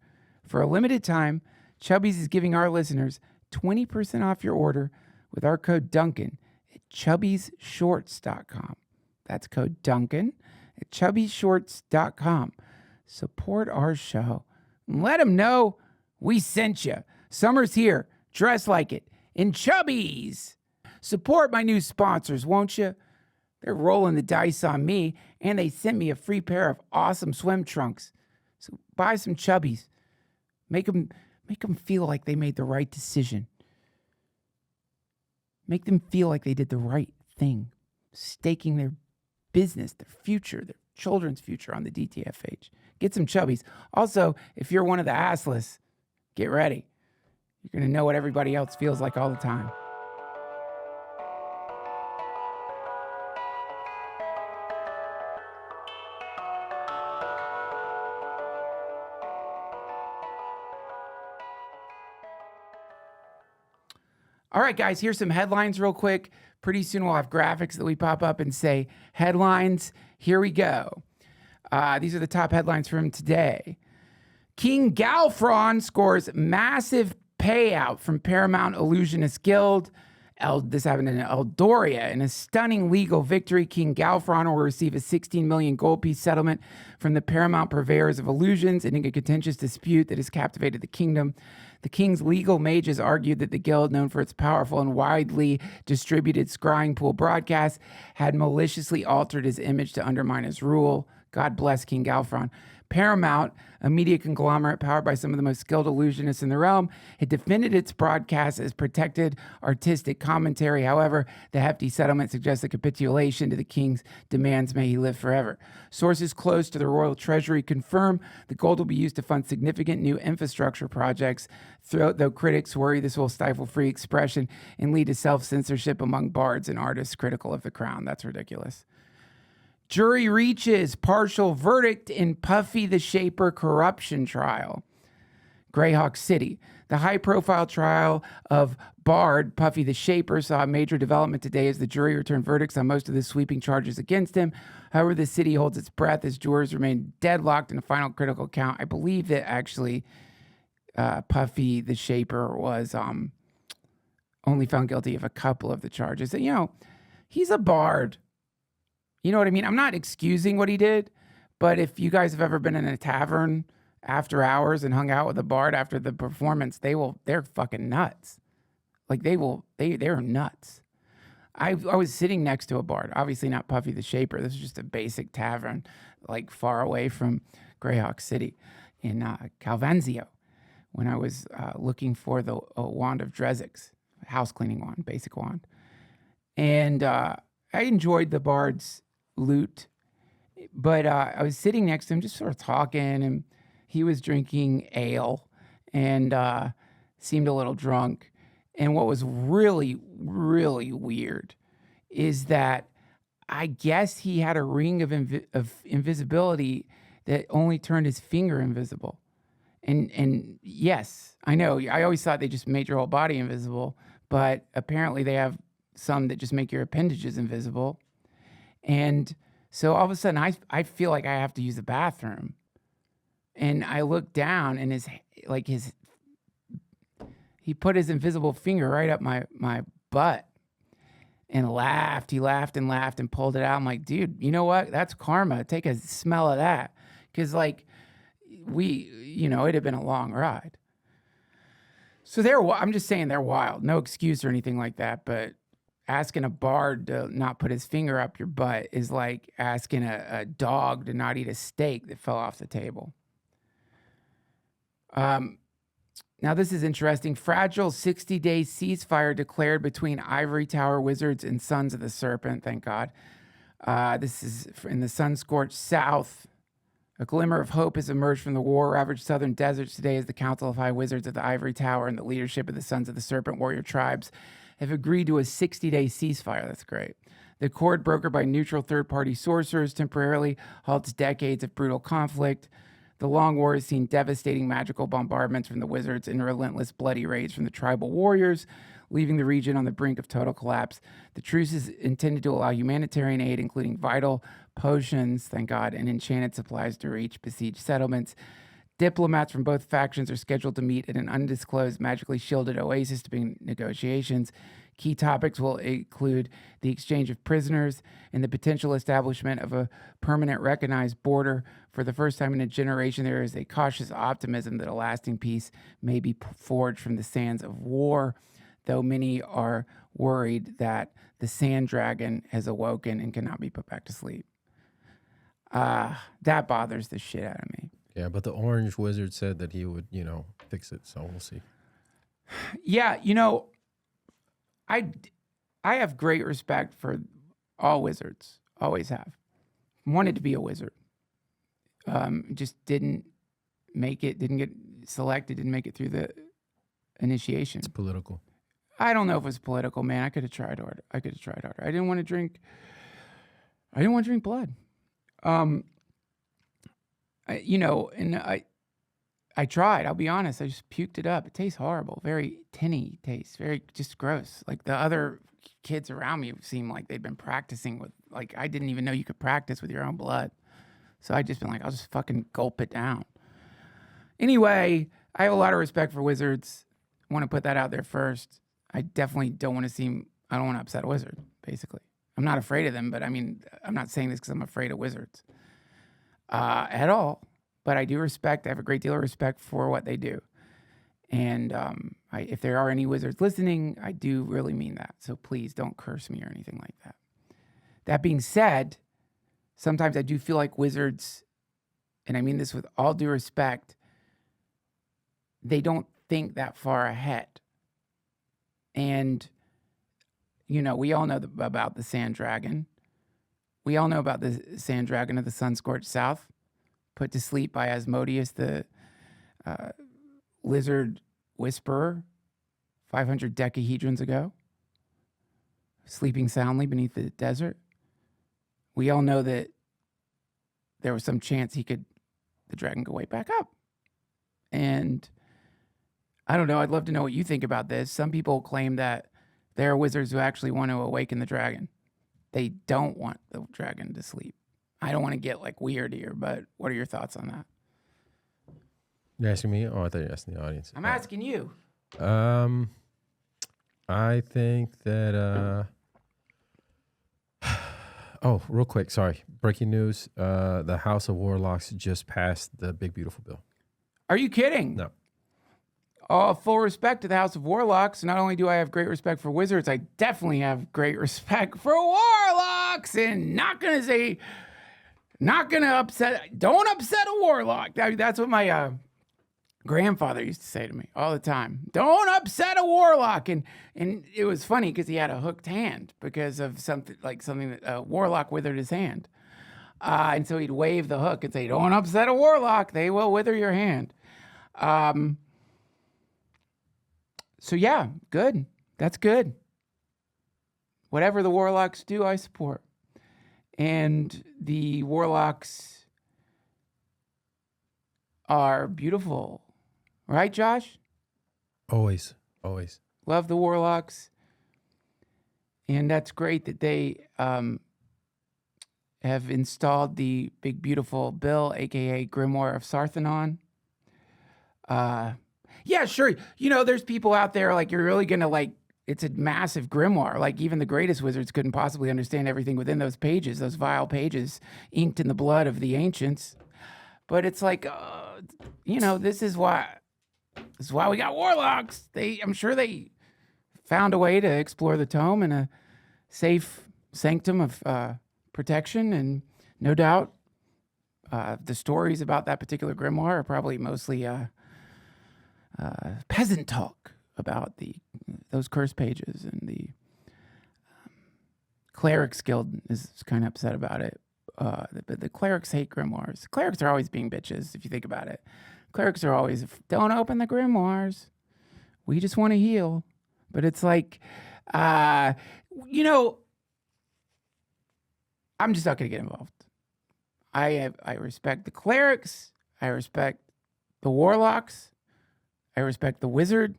For a limited time, Chubbies is giving our listeners 20% off your order with our code Duncan at chubbiesshorts.com. That's code Duncan at chubbiesshorts.com. Support our show. Let them know we sent you. Summer's here. Dress like it in Chubbies. Support my new sponsors, won't you? They're rolling the dice on me, and they sent me a free pair of awesome swim trunks. So buy some Chubbies. Make them feel like they made the right decision. Make them feel like they did the right thing, staking their business, their future, their children's future on the DTFH. Get some Chubbies. Also, if you're one of the assless, get ready. You're going to know what everybody else feels like all the time. All right, guys, here's some headlines real quick. Pretty soon we'll have graphics that we pop up and say headlines. Here we go. These are the top headlines from today. King Galfron scores massive payout from Paramount Illusionist Guild. This happened in Eldoria. In a stunning legal victory, King Galfron will receive a 16 million gold piece settlement from the paramount purveyors of illusions, ending a contentious dispute that has captivated the kingdom. The king's legal mages argued that the guild, known for its powerful and widely distributed scrying pool broadcasts, had maliciously altered his image to undermine his rule. God bless King Galfron. Paramount, a media conglomerate powered by some of the most skilled illusionists in the realm, had defended its broadcasts as protected artistic commentary. However, the hefty settlement suggests a capitulation to the king's demands, may he live forever. Sources close to the royal treasury confirm the gold will be used to fund significant new infrastructure projects, though critics worry this will stifle free expression and lead to self-censorship among bards and artists critical of the crown. That's ridiculous. Jury reaches partial verdict in Puffy the Shaper corruption trial. Greyhawk City. The high-profile trial of Bard Puffy the Shaper saw a major development today as the jury returned verdicts on most of the sweeping charges against him. However, the city holds its breath as jurors remain deadlocked in a final critical count. I believe that actually Puffy the Shaper was only found guilty of a couple of the charges. You know, he's a bard. You know what I mean? I'm not excusing what he did, but if you guys have ever been in a tavern after hours and hung out with a bard after the performance, they're fucking nuts. Like they're nuts. I was sitting next to a bard, obviously not Puffy the Shaper. This is just a basic tavern, like far away from Greyhawk City in Calvanzio, when I was looking for the wand of Drezix, house cleaning wand, basic wand. And I enjoyed the bard's loot, but I was sitting next to him just sort of talking, and he was drinking ale and seemed a little drunk. And what was really, really weird is that I guess he had a ring of invisibility that only turned his finger invisible. And yes, I know, I always thought they just made your whole body invisible, but apparently they have some that just make your appendages invisible. And so all of a sudden I feel like I have to use the bathroom. And I look down and he put his invisible finger right up my butt and laughed. He laughed and laughed and pulled it out. I'm like, dude, you know what? That's karma. Take a smell of that. Cause like it had been a long ride. So I'm just saying they're wild. No excuse or anything like that, but asking a bard to not put his finger up your butt is like asking a dog to not eat a steak that fell off the table. Now this is interesting. Fragile 60-day ceasefire declared between Ivory Tower Wizards and Sons of the Serpent. Thank God. This is in the sun-scorched south. A glimmer of hope has emerged from the war-ravaged southern deserts today as the Council of High Wizards of the Ivory Tower and the leadership of the Sons of the Serpent warrior tribes have agreed to a 60-day ceasefire. That's great. The accord, brokered by neutral third-party sorcerers, temporarily halts decades of brutal conflict. The long war has seen devastating magical bombardments from the wizards and relentless bloody raids from the tribal warriors, leaving the region on the brink of total collapse. The truce is intended to allow humanitarian aid, including vital potions, thank God, and enchanted supplies to reach besieged settlements. Diplomats from both factions are scheduled to meet at an undisclosed, magically shielded oasis to begin negotiations. Key topics will include the exchange of prisoners and the potential establishment of a permanent recognized border. For the first time in a generation, there is a cautious optimism that a lasting peace may be forged from the sands of war, though many are worried that the sand dragon has awoken and cannot be put back to sleep. That bothers the shit out of me. Yeah, but the orange wizard said that he would, fix it, so we'll see. Yeah, I have great respect for all wizards. Always have. Wanted to be a wizard. Just didn't make it, didn't get selected, didn't make it through the initiation. It's political. I don't know if it was political, man. I could have tried harder. I didn't want to drink blood. I tried. I'll be honest. I just puked it up. It tastes horrible. Very tinny taste. Very just gross. Like the other kids around me seemed like they'd been practicing with, like, I didn't even know you could practice with your own blood. So I just been like, I'll just fucking gulp it down. Anyway, I have a lot of respect for wizards. I want to put that out there first. I definitely don't want to seem, I don't want to upset a wizard, basically. I'm not afraid of them, but I mean, I'm not saying this because I'm afraid of wizards at all. But I do respect, I have a great deal of respect for what they do. And if there are any wizards listening, I do really mean that. So please don't curse me or anything like that. That being said, sometimes I do feel like wizards, and I mean this with all due respect, they don't think that far ahead. And, you know, we all know about the sand dragon. We all know about the sand dragon of the sun-scorched south, put to sleep by Asmodeus, the lizard whisperer, 500 decahedrons ago, sleeping soundly beneath the desert. We all know that there was some chance the dragon could wake back up. And I don't know, I'd love to know what you think about this. Some people claim that there are wizards who actually want to awaken the dragon. They don't want the dragon to sleep. I don't want to get like weird here, but what are your thoughts on that? You're asking me? Oh, I thought you were asking the audience. I'm asking you. I think that oh, real quick, sorry. Breaking news. The House of Warlocks just passed the Big Beautiful Bill. Are you kidding? No. Full respect to the House of Warlocks. Not only do I have great respect for wizards, I definitely have great respect for warlocks. And not gonna upset. Don't upset a warlock. That's what my grandfather used to say to me all the time. Don't upset a warlock. And it was funny because he had a hooked hand because of something that a warlock withered his hand. And so he'd wave the hook and say, "Don't upset a warlock. They will wither your hand." So yeah, good. That's good. Whatever the warlocks do, I support. And the warlocks are beautiful. Right, Josh? Always, always. Love the warlocks. And that's great that they have installed the Big Beautiful Bill, a.k.a. Grimoire of Sarthanon. Yeah, sure. You know, there's people out there, like, you're really going to, it's a massive grimoire. Like, even the greatest wizards couldn't possibly understand everything within those pages, those vile pages, inked in the blood of the ancients. But it's like, this is why we got warlocks. I'm sure they found a way to explore the tome in a safe sanctum of protection. And no doubt the stories about that particular grimoire are probably mostly peasant talk about those curse pages, and the Clerics Guild is kind of upset about it. But the clerics hate grimoires. Clerics are always being bitches, if you think about it. Clerics are always, don't open the grimoires. We just want to heal. But it's like, I'm just not going to get involved. I respect the clerics. I respect the warlocks. I respect the wizard,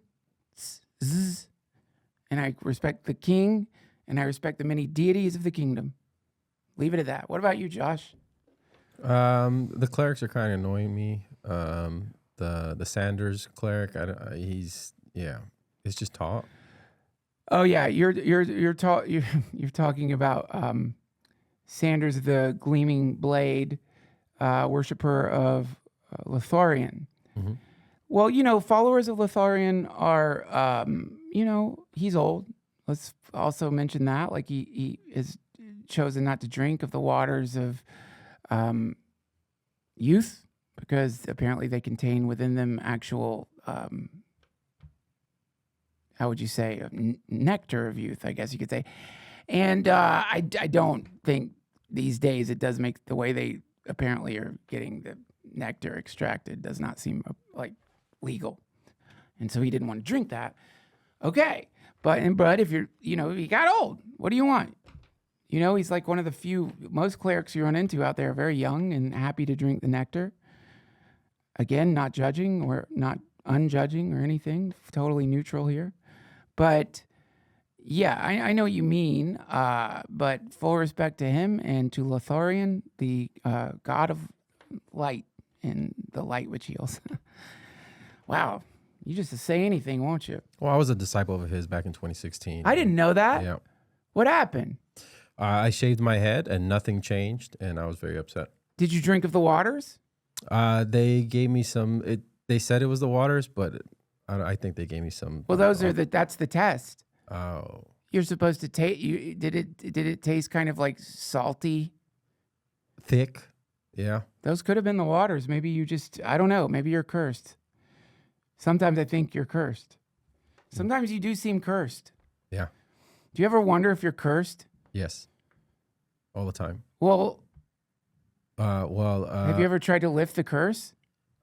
and I respect the king, and I respect the many deities of the kingdom. Leave it at that. What about you, Josh? The clerics are kind of annoying me. The Sanders cleric, it's just talk. Oh yeah, you're talking about Sanders, the gleaming blade, worshiper of Lothlorien. Mm-hmm. Well, followers of Lothlorien are, he's old. Let's also mention that. Like, he is chosen not to drink of the waters of youth, because apparently they contain within them actual, how would you say, nectar of youth, I guess you could say. And I don't think these days it does make the way they apparently are getting the nectar extracted does not seem like legal. And so he didn't want to drink that. Okay. But if he got old, what do you want? He's like one of the few, most clerics you run into out there are very young and happy to drink the nectar. Again, not judging or not unjudging or anything, totally neutral here. But yeah, I know what you mean, but full respect to him and to Lothlorien, the god of light and the light which heals. Wow, You just say anything, won't you? Well, I was a disciple of his back in 2016. I didn't know that. Yeah. What happened? I shaved my head and nothing changed, and I was very upset. Did you drink of the waters? They gave me some. They said it was the waters, but I think they gave me some. Well, that's the test. Oh. You're supposed to taste. Did it taste kind of like salty? Thick. Yeah. Those could have been the waters. Maybe you just, I don't know. Maybe you're cursed. Sometimes I think you're cursed. Sometimes you do seem cursed. Yeah. Do you ever wonder if you're cursed? Yes. All the time. Well, Well. have you ever tried to lift the curse?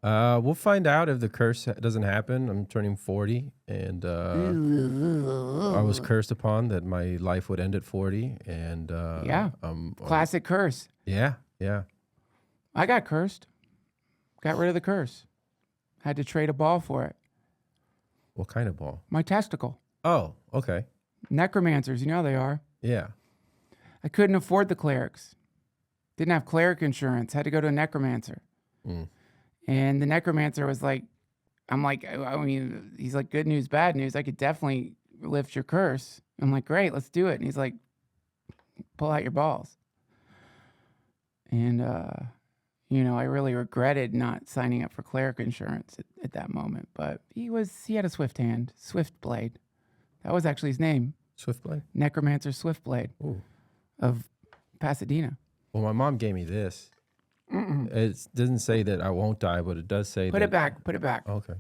We'll find out if the curse doesn't happen. I'm turning 40, and I was cursed upon that my life would end at 40, and Yeah. Classic curse. Yeah. I got cursed. Got rid of the curse. Had to trade a ball for it. What kind of ball? My testicle. Oh, okay. Necromancers, you know how they are. Yeah. I couldn't afford the clerics. Didn't have cleric insurance. Had to go to a necromancer. Mm. And the necromancer was like, I'm like, I mean, he's like, good news, bad news. I could definitely lift your curse. I'm like, great, let's do it. And he's like, pull out your balls. And, I really regretted not signing up for cleric insurance at that moment. But he had a swift hand, Swift Blade. That was actually his name. Swiftblade? Necromancer Swift Blade Ooh. of Pasadena. Well, my mom gave me this. It doesn't say that I won't die, but it does say Put that. it back. Put it back. Okay.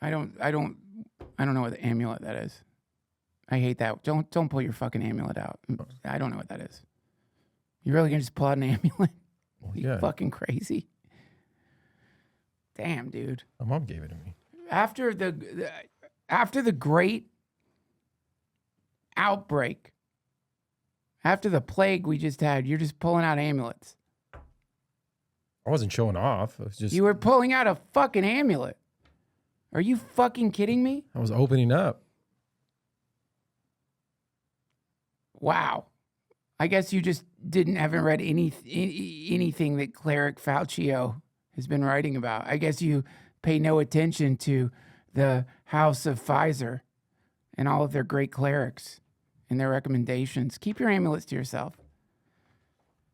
I don't know what the amulet that is. I hate that. Don't pull your fucking amulet out. I don't know what that is. You really gonna just pull out an amulet? Well, You fucking crazy. Damn, dude. My mom gave it to me. After the great outbreak, after the plague we just had, you're just pulling out amulets. I wasn't showing off. It was just. You were pulling out a fucking amulet. Are you fucking kidding me? I was opening up. Wow. I guess you just haven't read anything that Cleric Faucio has been writing about. I guess you pay no attention to the House of Pfizer and all of their great clerics and their recommendations. Keep your amulets to yourself.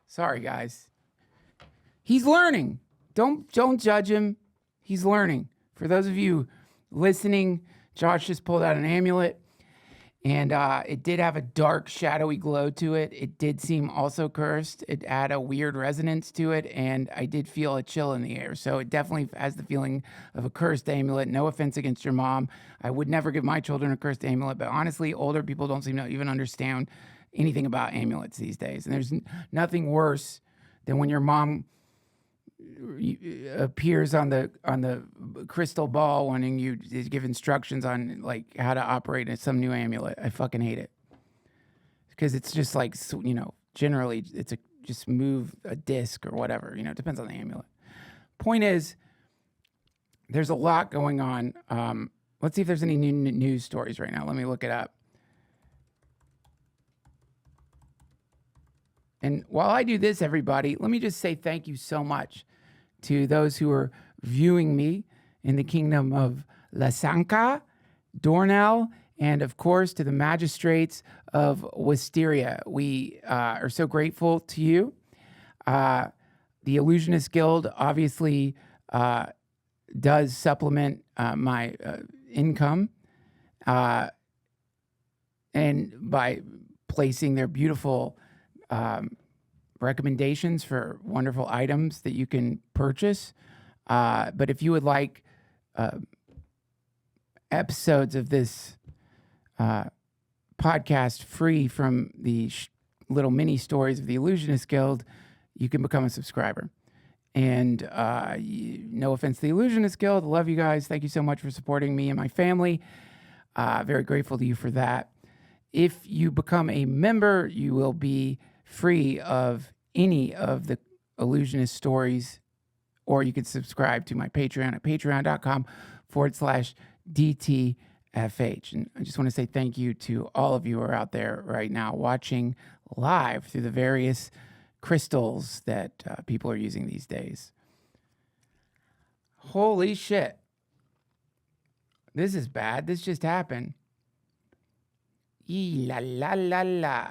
Sorry, guys. He's learning. Don't judge him. He's learning. For those of you listening, Josh just pulled out an amulet. And it did have a dark, shadowy glow to it. It did seem also cursed. It had a weird resonance to it, and I did feel a chill in the air. So it definitely has the feeling of a cursed amulet. No offense against your mom. I would never give my children a cursed amulet, but honestly, older people don't seem to even understand anything about amulets these days. And there's nothing worse than when your mom appears on the crystal ball wanting you to give instructions on like how to operate some new amulet. I fucking hate it because it's just like, generally it's just move a disc or whatever, it depends on the amulet. Point is, there's a lot going on. Let's see if there's any new news stories right now. Let me look it up. And while I do this, everybody, let me just say thank you so much to those who are viewing me in the kingdom of Lasanka, Dornell, and of course to the magistrates of Wisteria. We are so grateful to you. The Illusionist Guild obviously does supplement my income, and by placing their beautiful recommendations for wonderful items that you can purchase. But if you would like episodes of this podcast free from the little mini stories of the Illusionist Guild, you can become a subscriber. And no offense to the Illusionist Guild. Love you guys. Thank you so much for supporting me and my family. Very grateful to you for that. If you become a member, you will be free of any of the Illusionist stories, or you can subscribe to my Patreon at patreon.com/DTFH. And I just want to say thank you to all of you who are out there right now watching live through the various crystals that people are using these days. Holy shit. This is bad. This just happened. La la la la.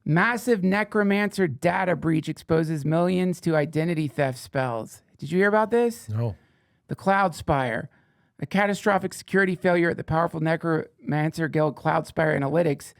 Massive necromancer data breach exposes millions to identity theft spells. Did you hear about this? No. The Cloudspire. A catastrophic security failure at the powerful necromancer guild Cloudspire Analytics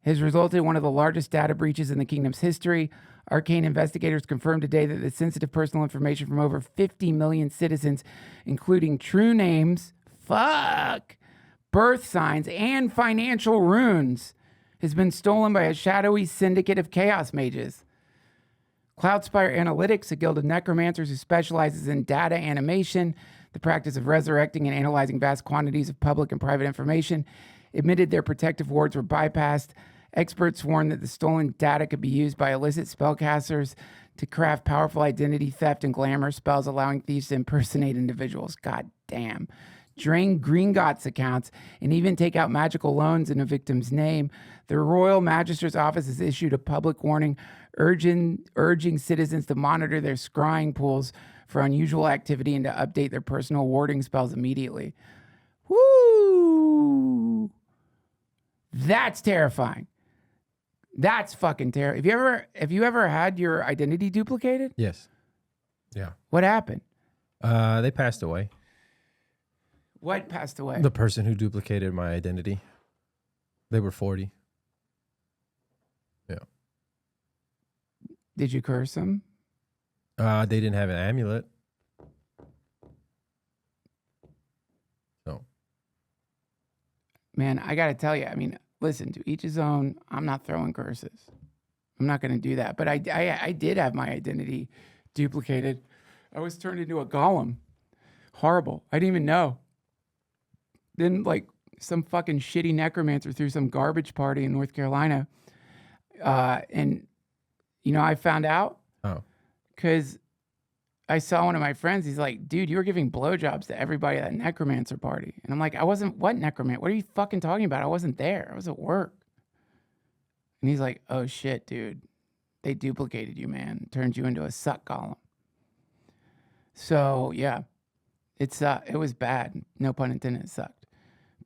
has resulted in one of the largest data breaches in the kingdom's history. Arcane investigators confirmed today that the sensitive personal information from over 50 million citizens, including true names, birth signs, and financial runes, has been stolen by a shadowy syndicate of chaos mages. Cloudspire Analytics, a guild of necromancers who specializes in data animation, the practice of resurrecting and analyzing vast quantities of public and private information, admitted their protective wards were bypassed. Experts warned that the stolen data could be used by illicit spellcasters to craft powerful identity theft and glamour spells, allowing thieves to impersonate individuals. God damn. Drain Gringotts accounts and even take out magical loans in a victim's name. The Royal Magistrate's Office has issued a public warning urging citizens to monitor their scrying pools for unusual activity and to update their personal warding spells immediately. Woo! That's terrifying. That's fucking terrifying. Have you ever had your identity duplicated? Yes. Yeah. What happened? They passed away. What passed away? The person who duplicated my identity. They were 40. Yeah. Did you curse them? They didn't have an amulet. So. Man, I got to tell you, I mean, listen, to each his own. I'm not throwing curses. I'm not going to do that. But I did have my identity duplicated. I was turned into a golem. Horrible. I didn't even know. Then, like, some fucking shitty necromancer threw some garbage party in North Carolina. And, you know, I found out. Oh. Because I saw one of my friends. He's like, dude, you were giving blowjobs to everybody at that necromancer party. And I'm like, I wasn't, what necromancer? What are you fucking talking about? I wasn't there. I was at work. And he's like, oh shit, dude. They duplicated you, man. Turned you into a suck column. So, yeah. It was bad. No pun intended, it sucked.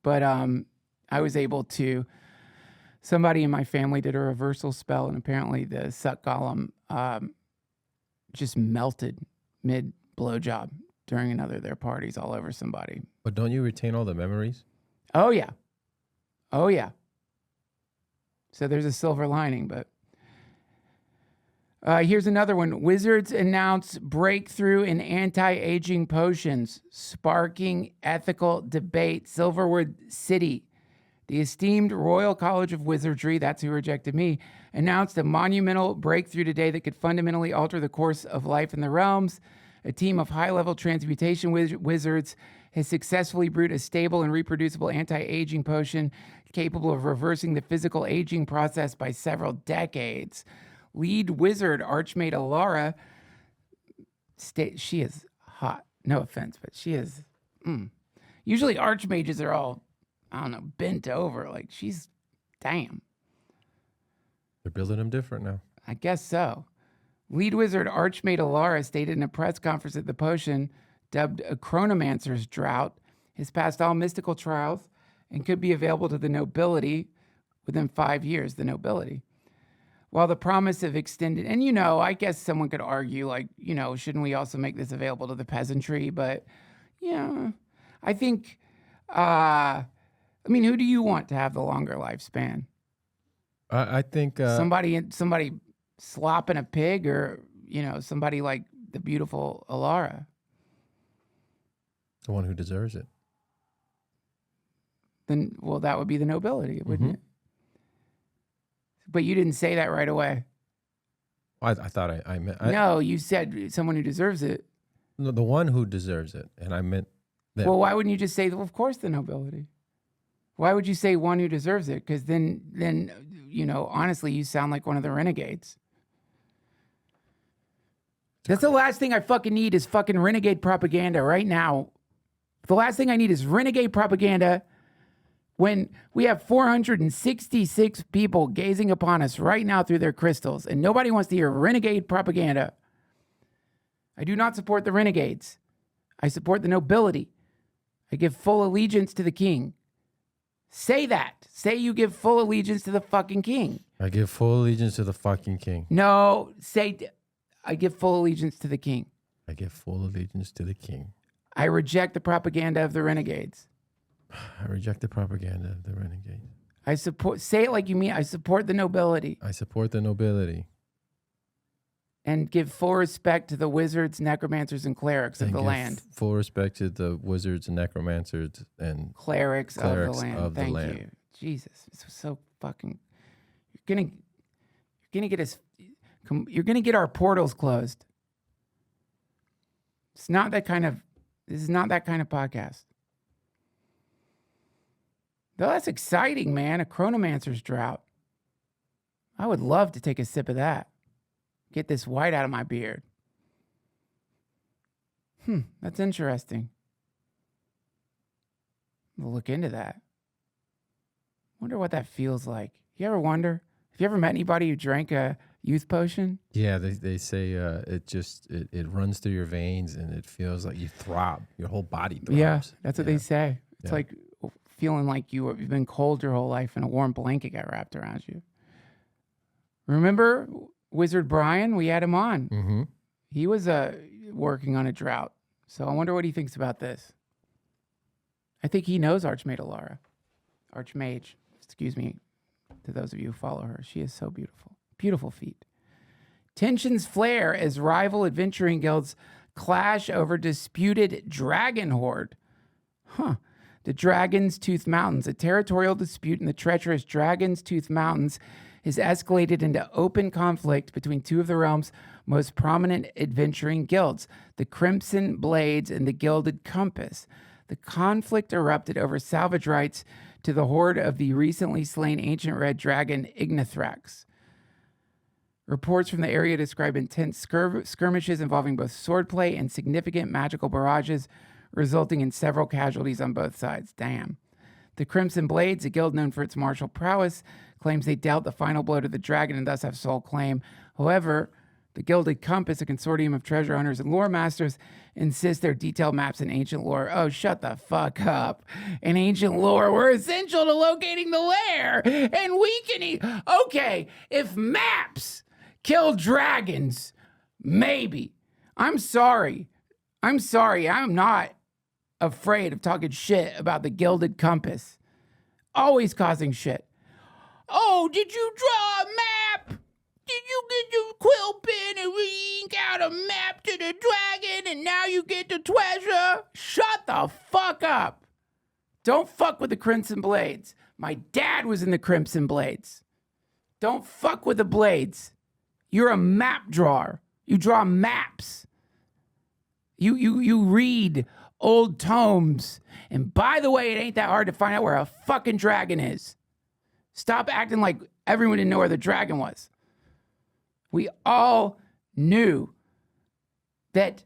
But I was able to, somebody in my family did a reversal spell, and apparently the suck column just melted mid blowjob during another of their parties all over somebody. But don't you retain all the memories? Oh, yeah. Oh, yeah. So there's a silver lining, but here's another one. Wizards announce breakthrough in anti-aging potions, sparking ethical debate. Silverwood City, the esteemed Royal College of Wizardry, that's who rejected me, announced a monumental breakthrough today that could fundamentally alter the course of life in the realms. A team of high-level transmutation wizards has successfully brewed a stable and reproducible anti-aging potion capable of reversing the physical aging process by several decades. Lead wizard Archmage Alara, she is hot. No offense, but she is. Usually archmages are all, I don't know, bent over. Like, she's, damn. They're building them different now. I guess so. Lead wizard Archmage Alara stated in a press conference that the potion, dubbed a chronomancer's drought, has passed all mystical trials and could be available to the nobility within 5 years, the nobility. While the promise of extended, and you know, I guess someone could argue, like, you know, shouldn't we also make this available to the peasantry? But, yeah, I think, I mean, who do you want to have the longer lifespan? I think Somebody slopping a pig, or, you know, somebody like the beautiful Alara. the one who deserves it. Then, well, that would be the nobility, wouldn't it? But you didn't say that right away. I thought I meant... No, you said someone who deserves it. No, the one who deserves it. And I meant... them. Well, why wouldn't you just say, well, of course, the nobility? Why would you say one who deserves it? Because then, you know, honestly, you sound like one of the renegades. That's the last thing I fucking need is fucking renegade propaganda right now. The last thing I need is renegade propaganda when we have 466 people gazing upon us right now through their crystals, and nobody wants to hear renegade propaganda. I do not support the renegades. I support the nobility. I give full allegiance to the king. Say that. Say you give full allegiance to the fucking king. I give full allegiance to the fucking king. No, say, I give full allegiance to the king. I give full allegiance to the king. I reject the propaganda of the renegades. I reject the propaganda of the renegade. I support, say it like you mean, I support the nobility. I support the nobility. And give full respect to the wizards, necromancers, and clerics of And the give land. full respect to the wizards and necromancers and Clerics of the Clerics land. of the Thank land. you. Jesus, this was so fucking. You're gonna get us. You're gonna get our portals closed. It's not that kind of. This is not that kind of podcast. Though that's exciting, man. A chronomancer's drought. I would love to take a sip of that. Get this white out of my beard. That's interesting. We'll look into that. Wonder what that feels like. You ever wonder? Have you ever met anybody who drank a youth potion? yeah, they say it runs through your veins and it feels like you throb. Your whole body throbs. Yeah, that's what they say. It's Yeah. like feeling like you've been cold your whole life and a warm blanket got wrapped around you. Remember Wizard Brian? We had him on. Mm-hmm. He was working on a drought. So I wonder what he thinks about this. I think he knows Archmage Alara. Archmage, excuse me, to those of you who follow her. She is so beautiful. Beautiful feet. Tensions flare as rival adventuring guilds clash over disputed dragon horde. The Dragon's Tooth Mountains. A territorial dispute in the treacherous Dragon's Tooth Mountains has escalated into open conflict between two of the realm's most prominent adventuring guilds, the Crimson Blades and the Gilded Compass. The conflict erupted over salvage rights to the horde of the recently slain ancient red dragon Ignithrax. Reports from the area describe intense skirmishes involving both swordplay and significant magical barrages, resulting in several casualties on both sides. Damn. The Crimson Blades, a guild known for its martial prowess, claims they dealt the final blow to the dragon and thus have sole claim. However, the Gilded Compass, a consortium of treasure hunters and lore masters, insist their detailed maps in ancient lore. Oh, shut the fuck up. In ancient lore were essential to locating the lair and weakening. Okay, if maps kill dragons, maybe. I'm sorry. I'm not afraid of talking shit about the Gilded Compass. Always causing shit. Oh, did you draw a map? Did you get your quill pen and ink out a map to the dragon and now you get the treasure? Shut the fuck up. Don't fuck with the Crimson Blades. My dad was in the Crimson Blades. Don't fuck with the Blades. You're a map drawer. You draw maps. You read old tomes. And by the way, it ain't that hard to find out where a fucking dragon is. Stop acting like everyone didn't know where the dragon was. We all knew that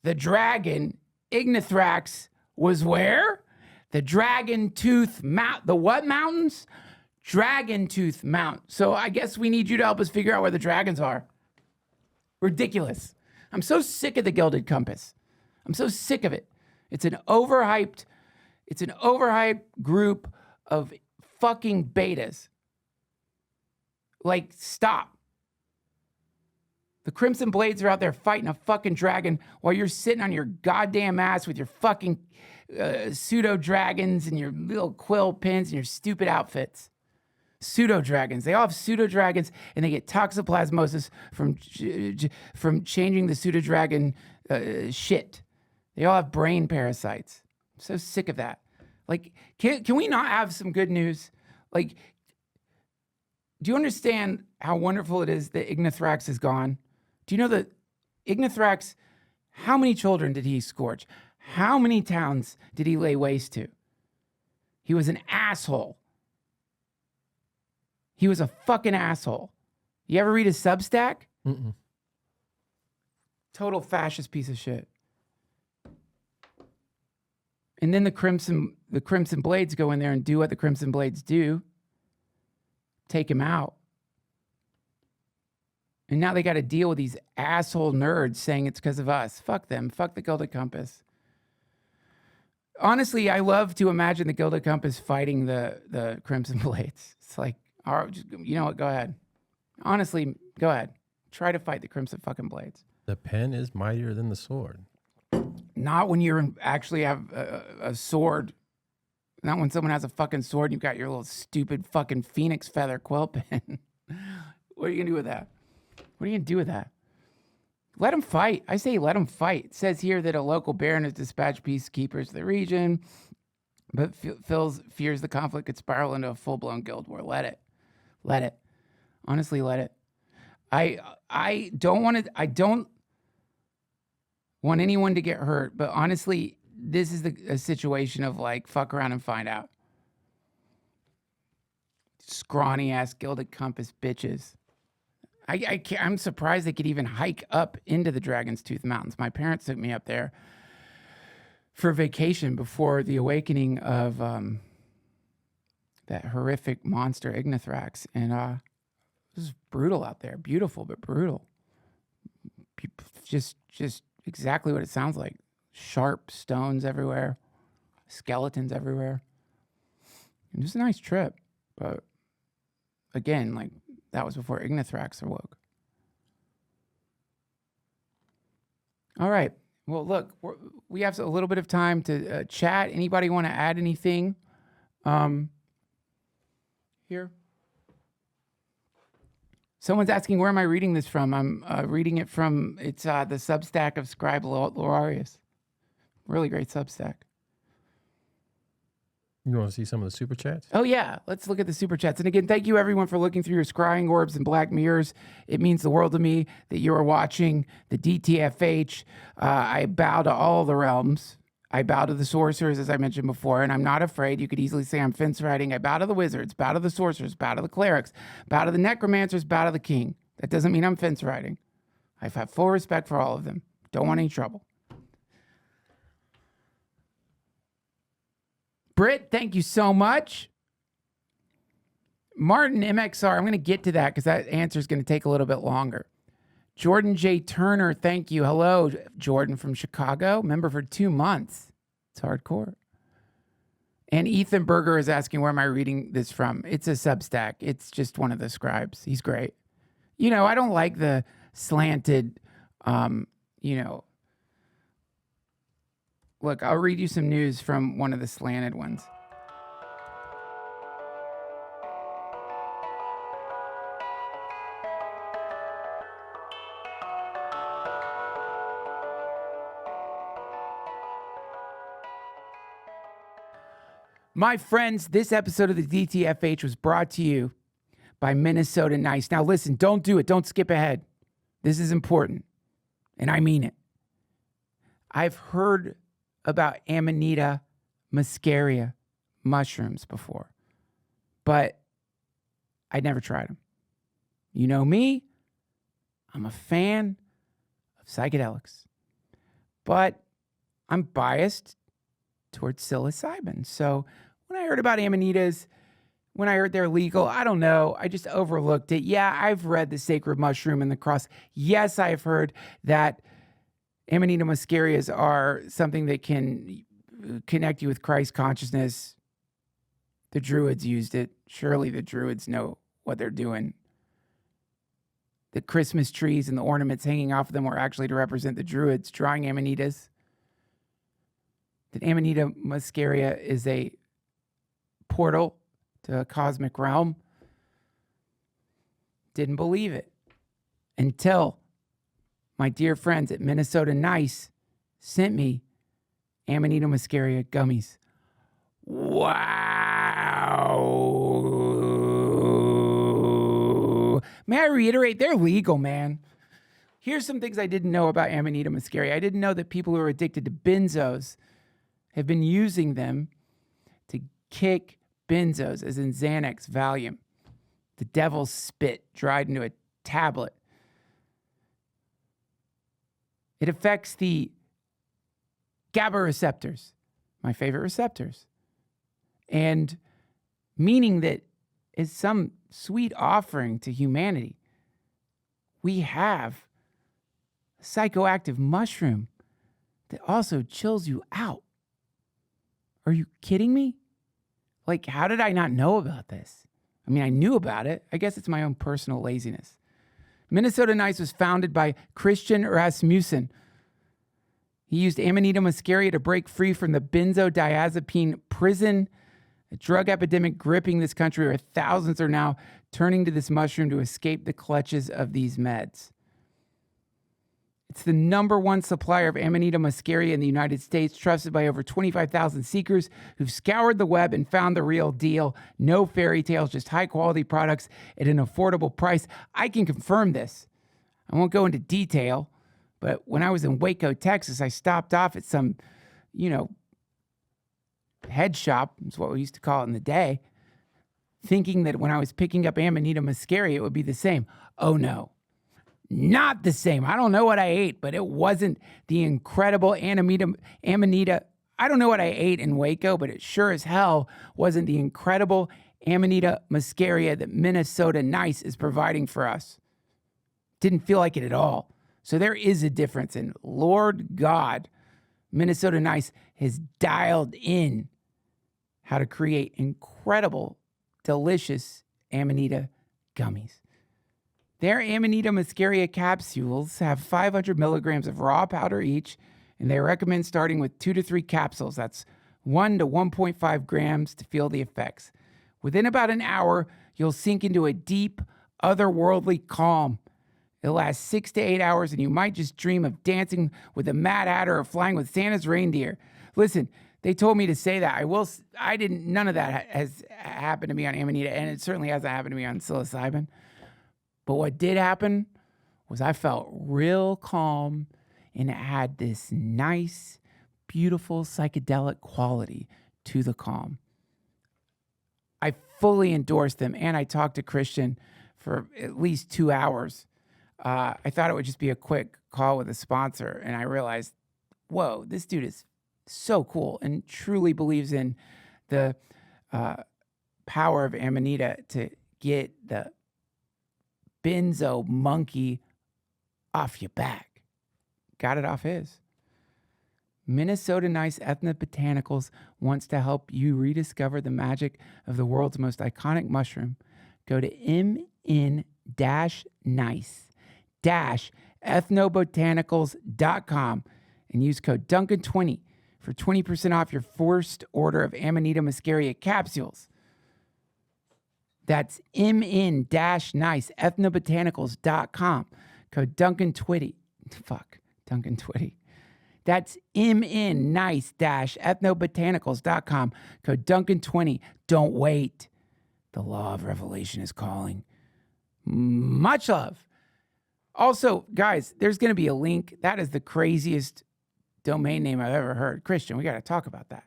the dragon, Ignithrax, was where? The Dragon Tooth Mount. The what mountains? Dragon Tooth Mount. So I guess we need you to help us figure out where the dragons are. Ridiculous. I'm so sick of the Gilded Compass. I'm so sick of it. It's an overhyped group of fucking betas. Like, stop. The Crimson Blades are out there fighting a fucking dragon while you're sitting on your goddamn ass with your fucking pseudo dragons and your little quill pins and your stupid outfits. Pseudo dragons. They all have pseudo dragons and they get toxoplasmosis from changing the pseudo dragon shit. They all have brain parasites. I'm so sick of that. Like, can we not have some good news? Like, do you understand how wonderful it is that Ignithrax is gone? Do you know that Ignithrax, how many children did he scorch? How many towns did he lay waste to? He was an asshole. He was a fucking asshole. You ever read his Substack? Mm-mm. Total fascist piece of shit. And then the Crimson Blades go in there and do what the Crimson Blades do. Take him out. And now they got to deal with these asshole nerds saying it's because of us. Fuck them. Fuck the Gilded Compass. honestly, I love to imagine the Gilded Compass fighting the Crimson Blades. It's like, all right, you know what? Go ahead. Honestly, go ahead. Try to fight the Crimson fucking Blades. The pen is mightier than the sword. Not when you actually have a sword. Not when someone has a fucking sword and you've got your little stupid fucking phoenix feather quill pen. What are you going to do with that? What are you going to do with that? Let them fight. I say let them fight. It says here that a local baron has dispatched peacekeepers to the region, but fears the conflict could spiral into a full-blown guild war. Let it. Let it. Honestly, let it. I don't want anyone to get hurt, but honestly, this is a situation of like, fuck around and find out. Scrawny ass Gilded Compass bitches. I'm surprised they could even hike up into the Dragon's Tooth Mountains. My parents took me up there for vacation before the awakening of that horrific monster Ignithrax, and it was brutal out there. Beautiful, but brutal. Just exactly what it sounds like. Sharp stones everywhere, skeletons everywhere. It was a nice trip, but again, like, that was before Ignithrax awoke. All right. Well, look, we have a little bit of time to chat. Anybody want to add anything here? Someone's asking, where am I reading this from? I'm reading it from, it's the Substack of Scribe Lorarius. Really great Substack. You want to see some of the super chats? Oh, yeah. Let's look at the super chats. And again, thank you, everyone, for looking through your scrying orbs and black mirrors. It means the world to me that you are watching the DTFH. I bow to all the realms. I bow to the sorcerers, as I mentioned before, and I'm not afraid. You could easily say I'm fence riding. I bow to the wizards, bow to the sorcerers, bow to the clerics, bow to the necromancers, bow to the king. That doesn't mean I'm fence riding. I have full respect for all of them. Don't want any trouble. Britt, thank you so much. Martin MXR, I'm going to get to that because that answer is going to take a little bit longer. Jordan J. Turner, thank you. Hello, Jordan from Chicago. Member for 2 months. It's hardcore. And Ethan Berger is asking, where am I reading this from? It's a Substack. It's just one of the scribes. He's great. You know, I don't like the slanted, Look, I'll read you some news from one of the slanted ones. My friends, this episode of the DTFH was brought to you by Minnesota Nice. Now listen, don't do it. Don't skip ahead. This is important, and I mean it. I've heard about Amanita muscaria mushrooms before, but I'd never tried them. You know me, I'm a fan of psychedelics, but I'm biased towards psilocybin. So when I heard about Amanitas, when I heard they're legal, I don't know, I just overlooked it. Yeah, I've read The Sacred Mushroom and the Cross. Yes, I've heard that Amanita muscarias are something that can connect you with Christ consciousness. The Druids used it. Surely the Druids know what they're doing. The Christmas trees and the ornaments hanging off of them were actually to represent the Druids drawing Amanitas. That Amanita muscaria is a portal to a cosmic realm. Didn't believe it until my dear friends at Minnesota Nice sent me Amanita muscaria gummies. Wow. May I reiterate, they're legal, man. Here's some things I didn't know about Amanita muscaria. I didn't know that people who are addicted to benzos have been using them to kick benzos, as in Xanax, Valium, the devil's spit dried into a tablet. It affects the GABA receptors, my favorite receptors, and meaning that as some sweet offering to humanity, we have a psychoactive mushroom that also chills you out. Are you kidding me? Like, how did I not know about this? I mean, I knew about it. I guess it's my own personal laziness. Minnesota Nice was founded by Christian Rasmussen. He used Amanita muscaria to break free from the benzodiazepine prison, a drug epidemic gripping this country where thousands are now turning to this mushroom to escape the clutches of these meds. It's the number one supplier of Amanita muscaria in the United States, trusted by over 25,000 seekers who've scoured the web and found the real deal. No fairy tales, just high-quality products at an affordable price. I can confirm this. I won't go into detail, but when I was in Waco, Texas, I stopped off at some, head shop, is what we used to call it in the day, thinking that when I was picking up Amanita muscaria, it would be the same. Oh, no. Not the same. I don't know what I ate, but it wasn't the incredible Amanita. I don't know what I ate in Waco, but it sure as hell wasn't the incredible Amanita muscaria that Minnesota Nice is providing for us. Didn't feel like it at all. So there is a difference, and Lord God, Minnesota Nice has dialed in how to create incredible, delicious Amanita gummies. Their Amanita muscaria capsules have 500 milligrams of raw powder each, and they recommend starting with 2 to 3 capsules. That's 1 to 1.5 grams to feel the effects. Within about an hour, you'll sink into a deep, otherworldly calm. It'll last 6 to 8 hours, and you might just dream of dancing with the Mad Hatter or flying with Santa's reindeer. Listen, they told me to say that. None of that has happened to me on Amanita, and it certainly hasn't happened to me on psilocybin. But what did happen was I felt real calm, and it had this nice, beautiful psychedelic quality to the calm. I fully endorsed them, and I talked to Christian for at least 2 hours. I thought it would just be a quick call with a sponsor, and I realized, whoa, this dude is so cool and truly believes in the power of Amanita to get the benzo monkey off your back. Got it off his. Minnesota Nice Ethnobotanicals wants to help you rediscover the magic of the world's most iconic mushroom. Go to mn-nice-ethnobotanicals.com and use code Duncan20 for 20% off your first order of Amanita muscaria capsules. That's mn-nice-ethnobotanicals.com. Code Duncan20. Duncan20. That's mn-nice-ethnobotanicals.com. Code Duncan20. Don't wait. The law of revelation is calling. Much love. Also, guys, there's going to be a link. That is the craziest domain name I've ever heard. Christian, we got to talk about that.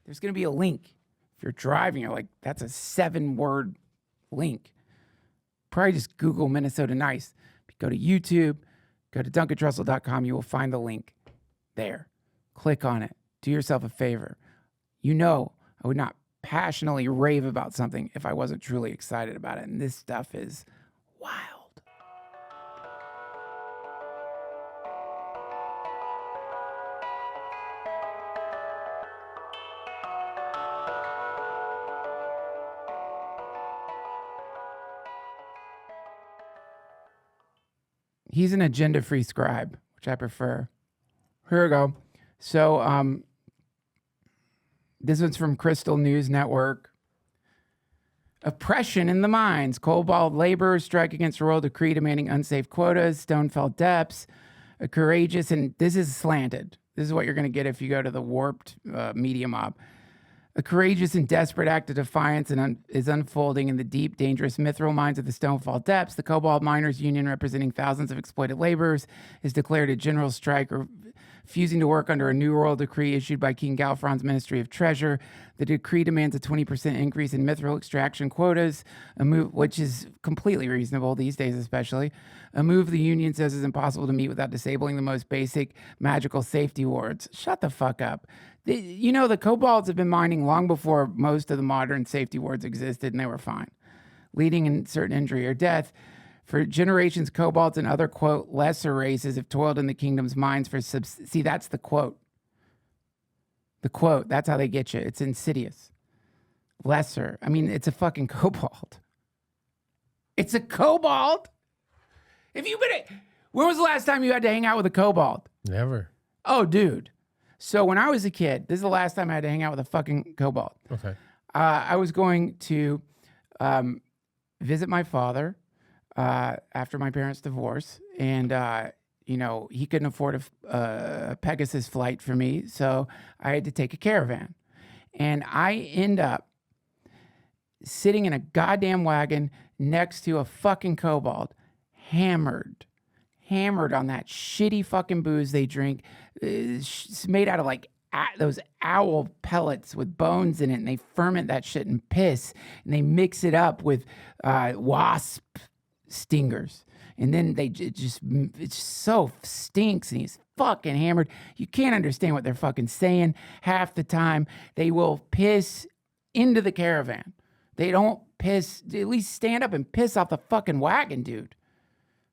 There's going to be a link. If you're driving, you're like, that's a 7-word link. Probably just Google Minnesota Nice. Go to YouTube, go to DuncanTrussell.com. You will find the link there. Click on it. Do yourself a favor. I would not passionately rave about something if I wasn't truly excited about it. And this stuff is wild. He's an agenda-free scribe, which I prefer. Here we go. So this one's from Crystal News Network. Oppression in the mines. Cobalt laborers strike against royal decree demanding unsafe quotas. Stonefell Depths. A courageous, and this is slanted. This is what you're going to get if you go to the warped media mob. A courageous and desperate act of defiance is unfolding in the deep, dangerous mithril mines of the Stonefall Depths. The Cobalt Miners Union, representing thousands of exploited laborers, has declared a general strike, refusing to work under a new royal decree issued by King Galfron's Ministry of Treasure. The decree demands a 20% increase in mithril extraction quotas, a move which is completely reasonable these days, especially. A move the union says is impossible to meet without disabling the most basic magical safety wards. Shut the fuck up. The kobolds have been mining long before most of the modern safety wards existed, and they were fine, leading in certain injury or death. For generations, kobolds and other, quote, lesser races have toiled in the kingdom's mines for see, that's the quote. The quote, that's how they get you. It's insidious. Lesser. I mean, it's a fucking kobold. It's a kobold. If you've been, when was the last time you had to hang out with a kobold? Never. Oh, dude. So when I was a kid, this is the last time I had to hang out with a fucking kobold. Okay. I was going to visit my father after my parents' divorce, and he couldn't afford a Pegasus flight for me, so I had to take a caravan. And I end up sitting in a goddamn wagon next to a fucking kobold, hammered on that shitty fucking booze they drink. It's made out of like those owl pellets with bones in it, and they ferment that shit in piss, and they mix it up with wasp stingers. And then it so stinks, and he's fucking hammered. You can't understand what they're fucking saying half the time. They will piss into the caravan. They don't piss, at least stand up and piss off the fucking wagon, dude.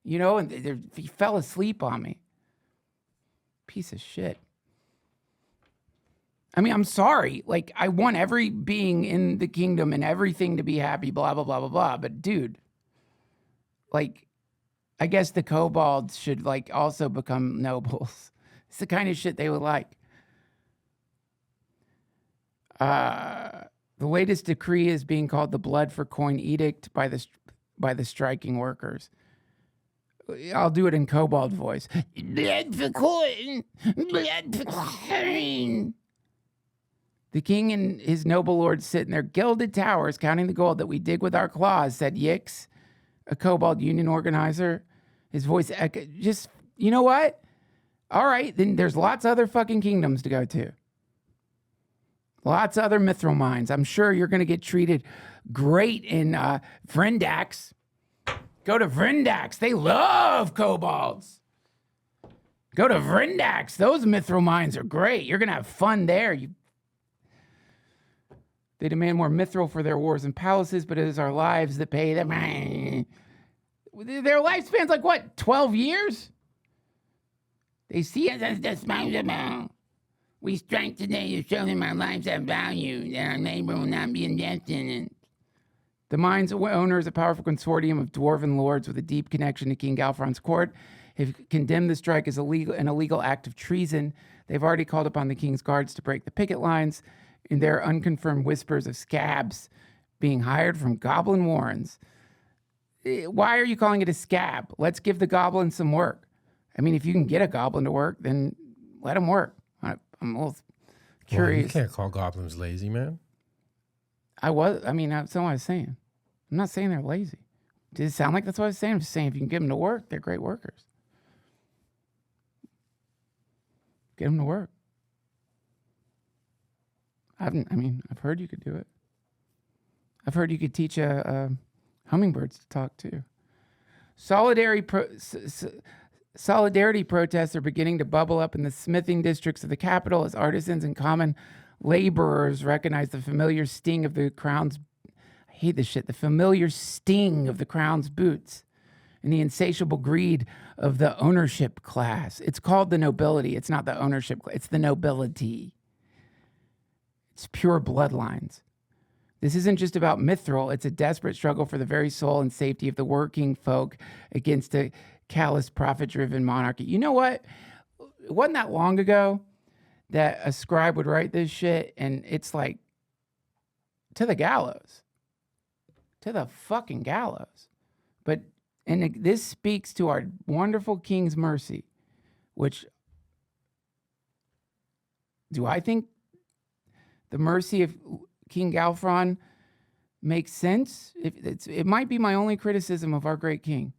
And he fell asleep on me. Piece of shit. I mean, I'm sorry. Like, I want every being in the kingdom and everything to be happy, blah, blah, blah, blah, blah. But, dude, like, I guess the kobolds should, like, also become nobles. It's the kind of shit they would like. The latest decree is being called the Blood for Coin Edict by the striking workers. I'll do it in kobold voice. Blood for coin! Blood for coin! The king and his noble lords sit in their gilded towers counting the gold that we dig with our claws, said Yix, a kobold union organizer. His voice echoed. Just, you know what? All right, then there's lots of other fucking kingdoms to go to. Lots of other mithril mines. I'm sure you're going to get treated great in Vrendax. Go to Vrendax. They love kobolds. Go to Vrendax. Those mithril mines are great. You're going to have fun there. They demand more mithril for their wars and palaces, but it is our lives that pay them. Their lifespan's like, what, 12 years? They see us as disposable. We strike today to show them our lives have value, that our labor will not be invested in. The mine's owner is a powerful consortium of dwarven lords with a deep connection to King Galfron's court. Have condemned the strike as an illegal act of treason. They've already called upon the king's guards to break the picket lines. In their unconfirmed whispers of scabs being hired from goblin warrens. Why are you calling it a scab? Let's give the goblin some work. I mean, if you can get a goblin to work, then let him work. I'm a little curious. Well, you can't call goblins lazy, man. That's what I was saying. I'm not saying they're lazy. Did it sound like that's what I was saying? I'm just saying if you can get them to work, they're great workers. Get them to work. I've heard you could do it. I've heard you could teach hummingbirds to talk too. Solidarity protests are beginning to bubble up in the smithing districts of the capital as artisans and common laborers recognize the familiar sting of the crown's, I hate this shit, the familiar sting of the crown's boots and the insatiable greed of the ownership class. It's called the nobility. It's not the ownership class. It's the nobility. It's pure bloodlines. This isn't just about mithril. It's a desperate struggle for the very soul and safety of the working folk against a callous, profit-driven monarchy. You know what? It wasn't that long ago that a scribe would write this shit, and it's like, to the gallows. To the fucking gallows. And this speaks to our wonderful king's mercy, which, do I think the mercy of King Galfron makes sense? It might be my only criticism of our great king,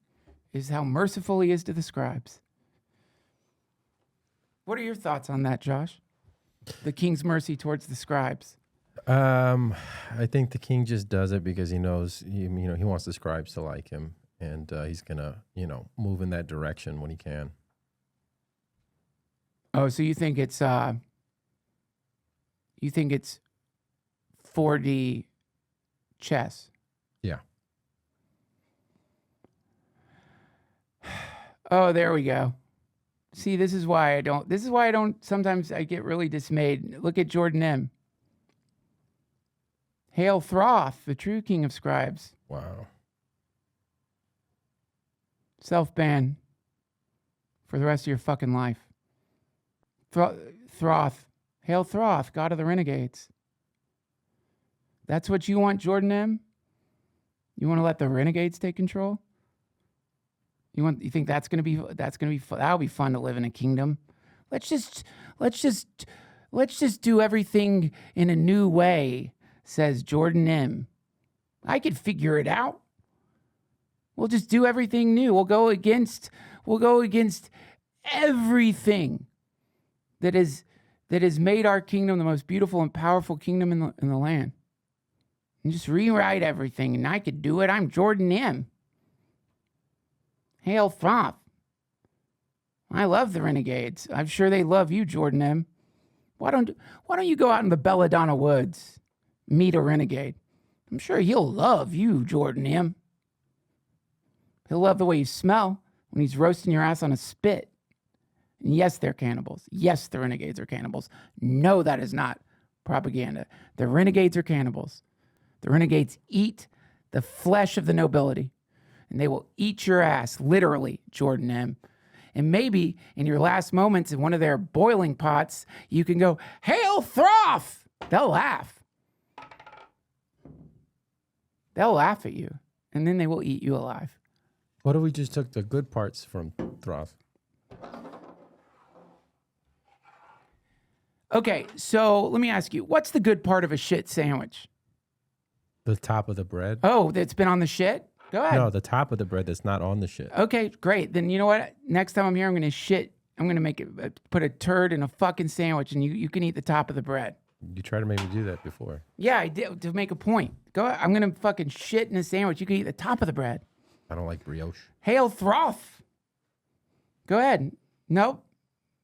is how merciful he is to the scribes. What are your thoughts on that, Josh? The king's mercy towards the scribes. I think the king just does it because he knows, he wants the scribes to like him, and he's gonna, move in that direction when he can. Oh, so you think it's 4D chess? Yeah. Oh, there we go. See, this is why I don't, sometimes I get really dismayed. Look at Jordan M. Hail Thoth, the true king of scribes. Wow. Self-ban for the rest of your fucking life. Thoth. Hail Thoth, god of the renegades. That's what you want, Jordan M? You want to let the renegades take control? You think that'll be fun to live in a kingdom? Let's just do everything in a new way, says Jordan M. I could figure it out. We'll just do everything new. We'll go against everything that has made our kingdom the most beautiful and powerful kingdom in the land. And just rewrite everything, and I could do it. I'm Jordan M. Hail Thoth. I love the renegades. I'm sure they love you, Jordan M. Why don't you go out in the Belladonna woods, meet a renegade? I'm sure he'll love you, Jordan M. He'll love the way you smell when he's roasting your ass on a spit. And yes, they're cannibals. Yes, the renegades are cannibals. No, that is not propaganda. The renegades are cannibals. The renegades eat the flesh of the nobility. And they will eat your ass, literally, Jordan M. And maybe in your last moments in one of their boiling pots, you can go, Hail Thoth! They'll laugh. They'll laugh at you. And then they will eat you alive. What if we just took the good parts from Thoth? Okay, so let me ask you, what's the good part of a shit sandwich? The top of the bread? Oh, that's been on the shit? Go ahead. No, the top of the bread that's not on the shit. Okay, great. Then you know what? Next time I'm here, I'm going to put a turd in a fucking sandwich, and you can eat the top of the bread. You tried to make me do that before. Yeah, I did, to make a point. Go ahead. I'm going to fucking shit in a sandwich. You can eat the top of the bread. I don't like brioche. Hail Thoth. Go ahead. Nope.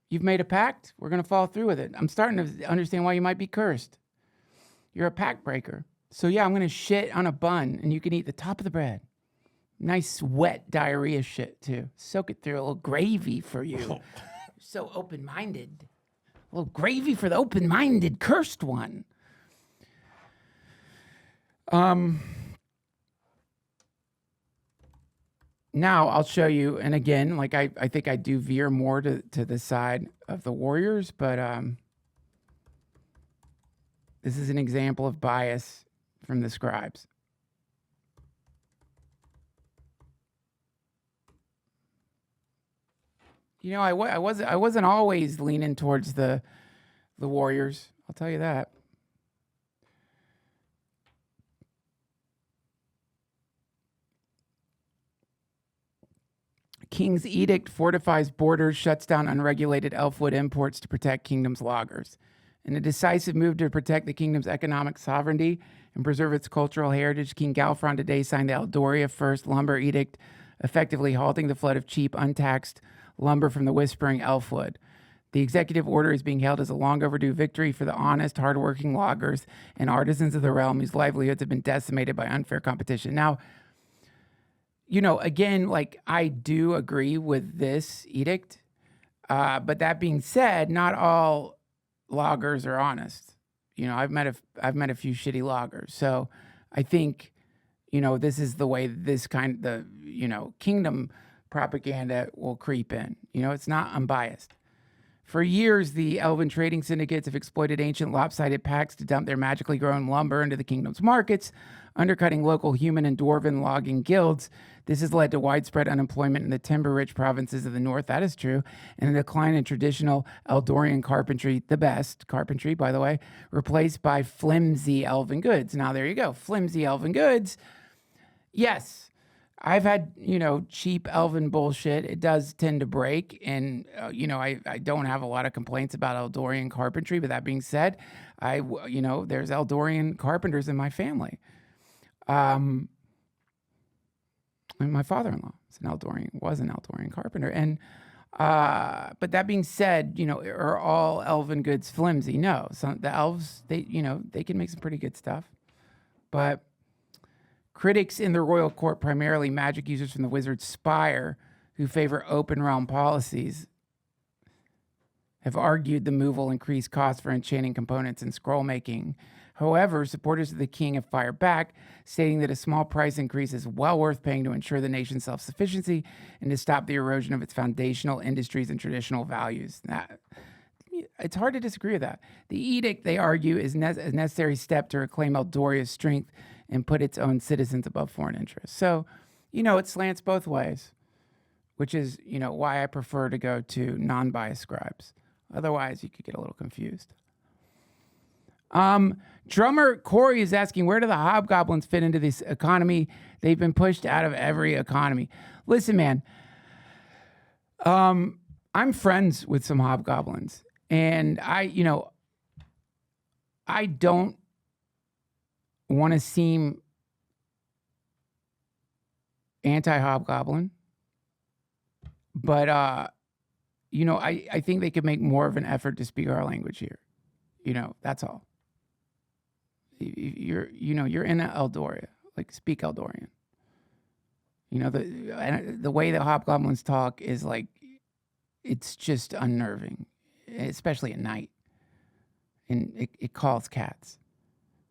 You've made a pact. We're going to follow through with it. I'm starting to understand why you might be cursed. You're a pact breaker. So yeah, I'm going to shit on a bun, and you can eat the top of the bread. Nice wet diarrhea shit, too. Soak it through a little gravy for you. So open-minded. A little gravy for the open-minded cursed one. Now I'll show you, and again, like I think I do veer more to the side of the warriors, but this is an example of bias from the scribes. You know, I wasn't always leaning towards the warriors. I'll tell you that. King's edict fortifies borders, shuts down unregulated elfwood imports to protect kingdom's loggers. In a decisive move to protect the kingdom's economic sovereignty and preserve its cultural heritage, King Galfron today signed the Eldoria First Lumber Edict, effectively halting the flood of cheap, untaxed lumber from the whispering elfwood. The executive order is being hailed as a long overdue victory for the honest, hardworking loggers and artisans of the realm whose livelihoods have been decimated by unfair competition. Now, you know, again, like I do agree with this edict, but that being said, not all loggers are honest. You know, I've met a few shitty loggers, so I think, you know, this is the way kingdom propaganda will creep in. You know, it's not unbiased. For years, the elven trading syndicates have exploited ancient lopsided pacts to dump their magically grown lumber into the kingdom's markets, undercutting local human and dwarven logging guilds. This has led to widespread unemployment in the timber-rich provinces of the north, that is true, and a decline in traditional Eldorian carpentry, the best carpentry, by the way, replaced by flimsy elven goods. Now, there you go, flimsy elven goods. Yes, I've had, you know, cheap elven bullshit. It does tend to break, and, you know, I don't have a lot of complaints about Eldorian carpentry, but that being said, there's Eldorian carpenters in my family. And my father-in-law was an Eldorian carpenter. And, but that being said, you know, are all elven goods flimsy? No. The elves, they can make some pretty good stuff. But critics in the royal court, primarily magic users from the wizard's spire, who favor open realm policies, have argued the move will increase costs for enchanting components and scroll making. However, supporters of the king have fired back, stating that a small price increase is well worth paying to ensure the nation's self-sufficiency and to stop the erosion of its foundational industries and traditional values. It's hard to disagree with that. The edict, they argue, is a necessary step to reclaim Eldoria's strength and put its own citizens above foreign interests. So, it slants both ways, which is, why I prefer to go to non-biased scribes. Otherwise, you could get a little confused. Drummer Corey is asking, where do the hobgoblins fit into this economy? They've been pushed out of every economy. Listen, man, I'm friends with some hobgoblins, and I don't want to seem anti-hobgoblin, but, I think they could make more of an effort to speak our language here. That's all. You're in Eldoria, like speak Eldorian. The way that hobgoblins talk is like, it's just unnerving, especially at night. And it calls cats,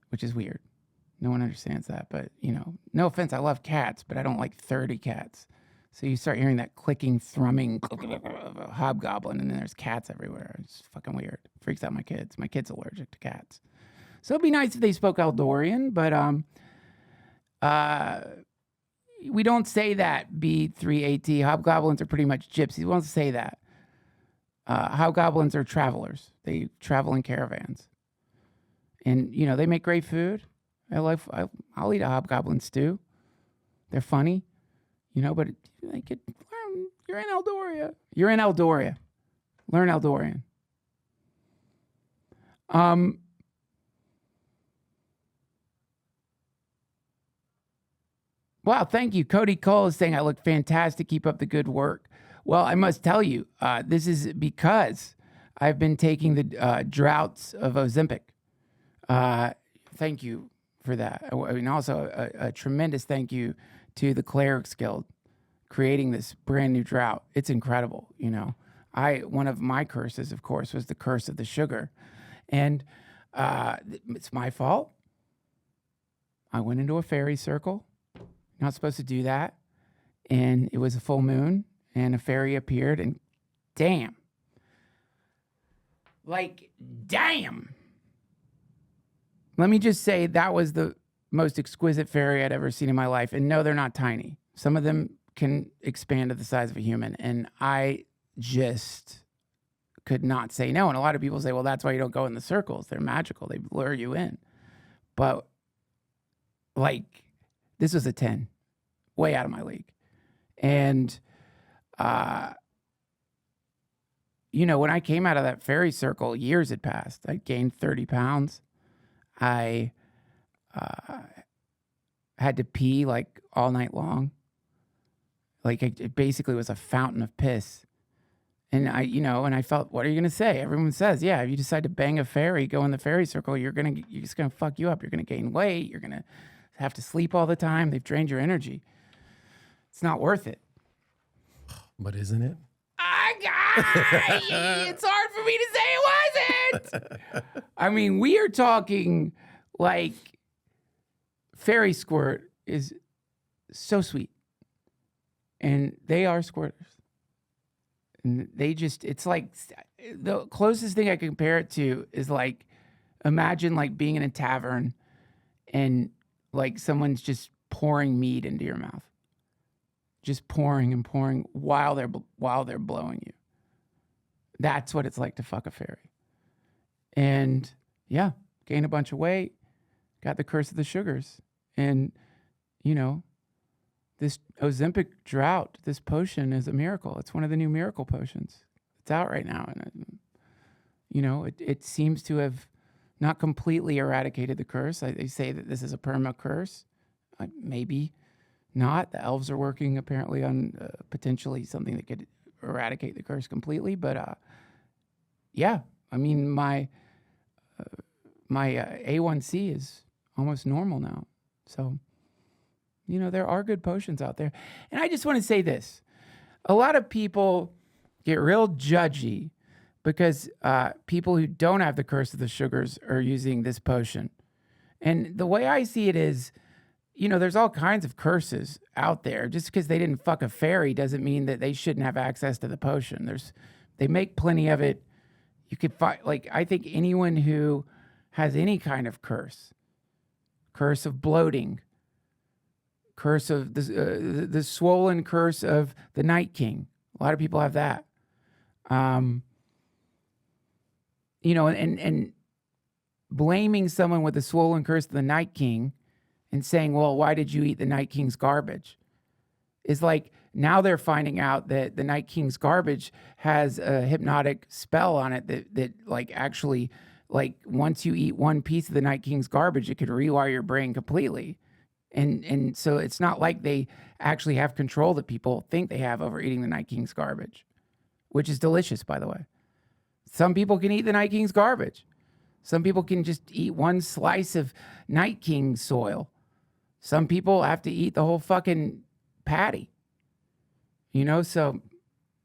which is weird. No one understands that, but no offense, I love cats, but I don't like 30 cats. So you start hearing that clicking, thrumming of a hobgoblin, and then there's cats everywhere. It's fucking weird. Freaks out my kids. My kid's allergic to cats. So it'd be nice if they spoke Eldorian, but we don't say that, B3AT. Hobgoblins are pretty much gypsies. We won't say that. Hobgoblins are travelers. They travel in caravans. And, they make great food. I'll eat a hobgoblin stew. They're funny, but you're in Eldoria. You're in Eldoria. Learn Eldorian. Wow, thank you. Cody Cole is saying I look fantastic. Keep up the good work. Well, I must tell you, this is because I've been taking the droughts of Ozempic. Thank you for that. I mean, also a tremendous thank you to the Clerics Guild creating this brand new drought. It's incredible. One of my curses, of course, was the curse of the sugar, and it's my fault. I went into a fairy circle. Not supposed to do that. And it was a full moon and a fairy appeared and damn. Let me just say that was the most exquisite fairy I'd ever seen in my life. And no, they're not tiny. Some of them can expand to the size of a human. And I just could not say no. And a lot of people say, well, that's why you don't go in the circles. They're magical. They lure you in. But this was a 10. Way out of my league. And, when I came out of that fairy circle, years had passed. I gained 30 pounds. I had to pee all night long. It basically was a fountain of piss. And I felt, what are you going to say? Everyone says, yeah, if you decide to bang a fairy, go in the fairy circle, you're just going to fuck you up. You're going to gain weight. You're going to have to sleep all the time. They've drained your energy. It's not worth it. But isn't it? It's hard for me to say it wasn't. I mean, we are talking fairy squirt is so sweet. And they are squirters. And it's the closest thing I can compare it to is imagine being in a tavern and someone's just pouring mead into your mouth. Just pouring and pouring while they're blowing you. That's what it's like to fuck a fairy. And yeah, gained a bunch of weight, got the curse of the sugars. And, this Ozempic drought, this potion is a miracle. It's one of the new miracle potions. It's out right now. And, it seems to have not completely eradicated the curse. They say that this is a perma curse. Maybe not. The elves are working apparently on potentially something that could eradicate the curse completely. But yeah, I mean, my A1C is almost normal now. So, there are good potions out there. And I just want to say this. A lot of people get real judgy because people who don't have the curse of the sugars are using this potion. And the way I see it is, there's all kinds of curses out there. Just because they didn't fuck a fairy doesn't mean that they shouldn't have access to the potion. They make plenty of it. You could find, I think anyone who has any kind of curse of bloating, curse of the swollen curse of the Night King. A lot of people have that. And blaming someone with the swollen curse of the Night King and saying, well, why did you eat the Night King's garbage? Is like, now they're finding out that the Night King's garbage has a hypnotic spell on it that actually, once you eat one piece of the Night King's garbage, it could rewire your brain completely. And so it's not like they actually have control that people think they have over eating the Night King's garbage, which is delicious, by the way. Some people can eat the Night King's garbage. Some people can just eat one slice of Night King soil. Some people have to eat the whole fucking patty. So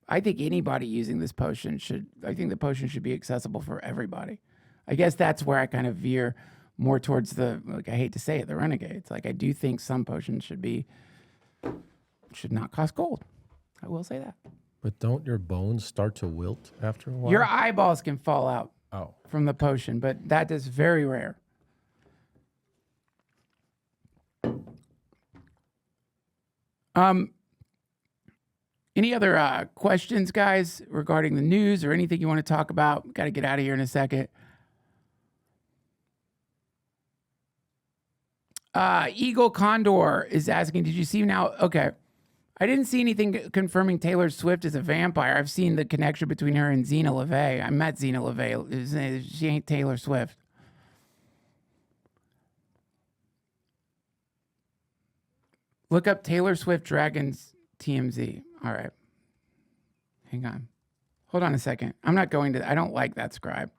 I think anybody using this potion the potion should be accessible for everybody. I guess that's where I kind of veer more towards I hate to say it, the renegades. I do think some potions should not cost gold. I will say that. But don't your bones start to wilt after a while? Your eyeballs can fall out from the potion, but that is very rare. Any other questions, guys, regarding the news or anything you want to talk about? Got to get out of here in a second. Eagle Condor is asking, did you see now? Okay. I didn't see anything confirming Taylor Swift is a vampire. I've seen the connection between her and Zena LaVey. I met Zena LaVey. She ain't Taylor Swift. Look up Taylor Swift Dragons TMZ. All right. Hang on. Hold on a second. I don't like that scribe.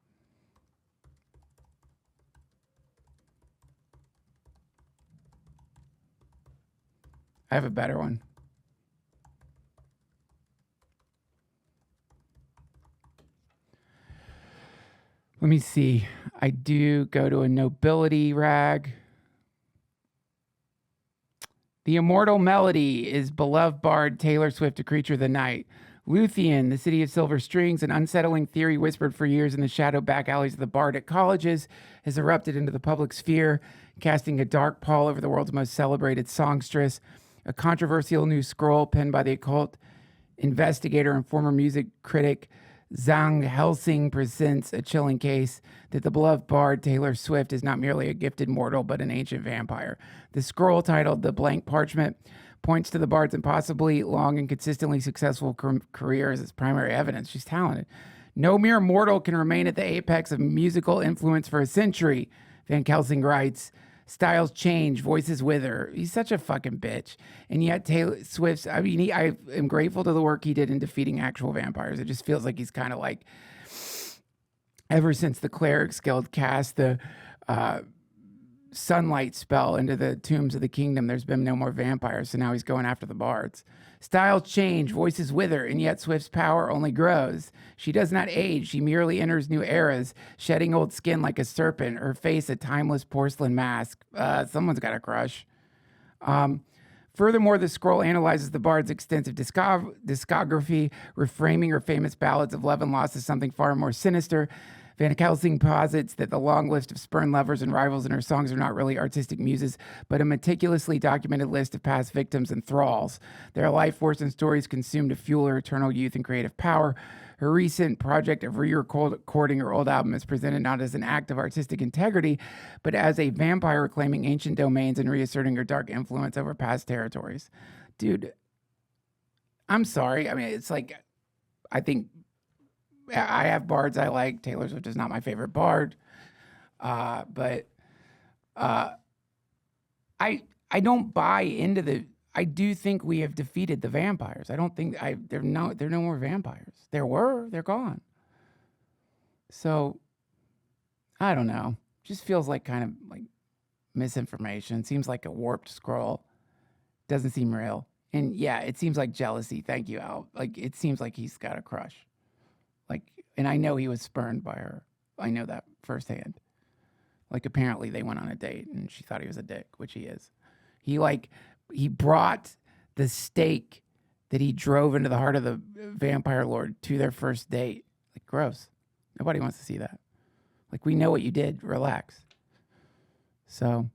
I have a better one. Let me see. I do go to a nobility rag. The immortal melody is beloved bard Taylor Swift, a creature of the night. Luthien, the city of silver strings, an unsettling theory whispered for years in the shadow back alleys of the bardic colleges, has erupted into the public sphere, casting a dark pall over the world's most celebrated songstress. A controversial new scroll penned by the occult investigator and former music critic Zhang Helsing presents a chilling case that the beloved bard Taylor Swift is not merely a gifted mortal, but an ancient vampire. The scroll, titled The Blank Parchment, points to the bard's impossibly long and consistently successful career as its primary evidence. She's talented. No mere mortal can remain at the apex of musical influence for a century, Van Helsing writes. Styles change, voices wither. He's such a fucking bitch. And yet Taylor Swift's, I am grateful to the work he did in defeating actual vampires. It just feels like he's kind of like, ever since the Clerics Guild cast the sunlight spell into the tombs of the kingdom, there's been no more vampires. So now he's going after the bards. Styles change, voices wither, and yet Swift's power only grows. She does not age. She merely enters new eras, shedding old skin like a serpent, her face a timeless porcelain mask. Someone's got a crush. Furthermore, the scroll analyzes the bard's extensive discography, reframing her famous ballads of love and loss as something far more sinister. Van Helsing posits that the long list of spurned lovers and rivals in her songs are not really artistic muses, but a meticulously documented list of past victims and thralls. Their life force and stories consumed to fuel her eternal youth and creative power. Her recent project of re-recording her old album is presented not as an act of artistic integrity, but as a vampire reclaiming ancient domains and reasserting her dark influence over past territories. Dude, I'm sorry. I mean, it's like, I think I have bards I like. Taylor Swift is not my favorite bard. But I don't buy into I do think we have defeated the vampires. I don't think they're no more vampires. They're gone. So I don't know. Just feels like kind of like misinformation. Seems like a warped scroll. Doesn't seem real. And yeah, it seems like jealousy. Thank you, Al. Like, it seems like he's got a crush. Like, And I know he was spurned by her. I know that firsthand. Like, apparently they went on a date and she thought he was a dick, which he is. He brought the stake that he drove into the heart of the vampire lord to their first date. Like, gross. Nobody wants to see that. Like, we know what you did. Relax. So,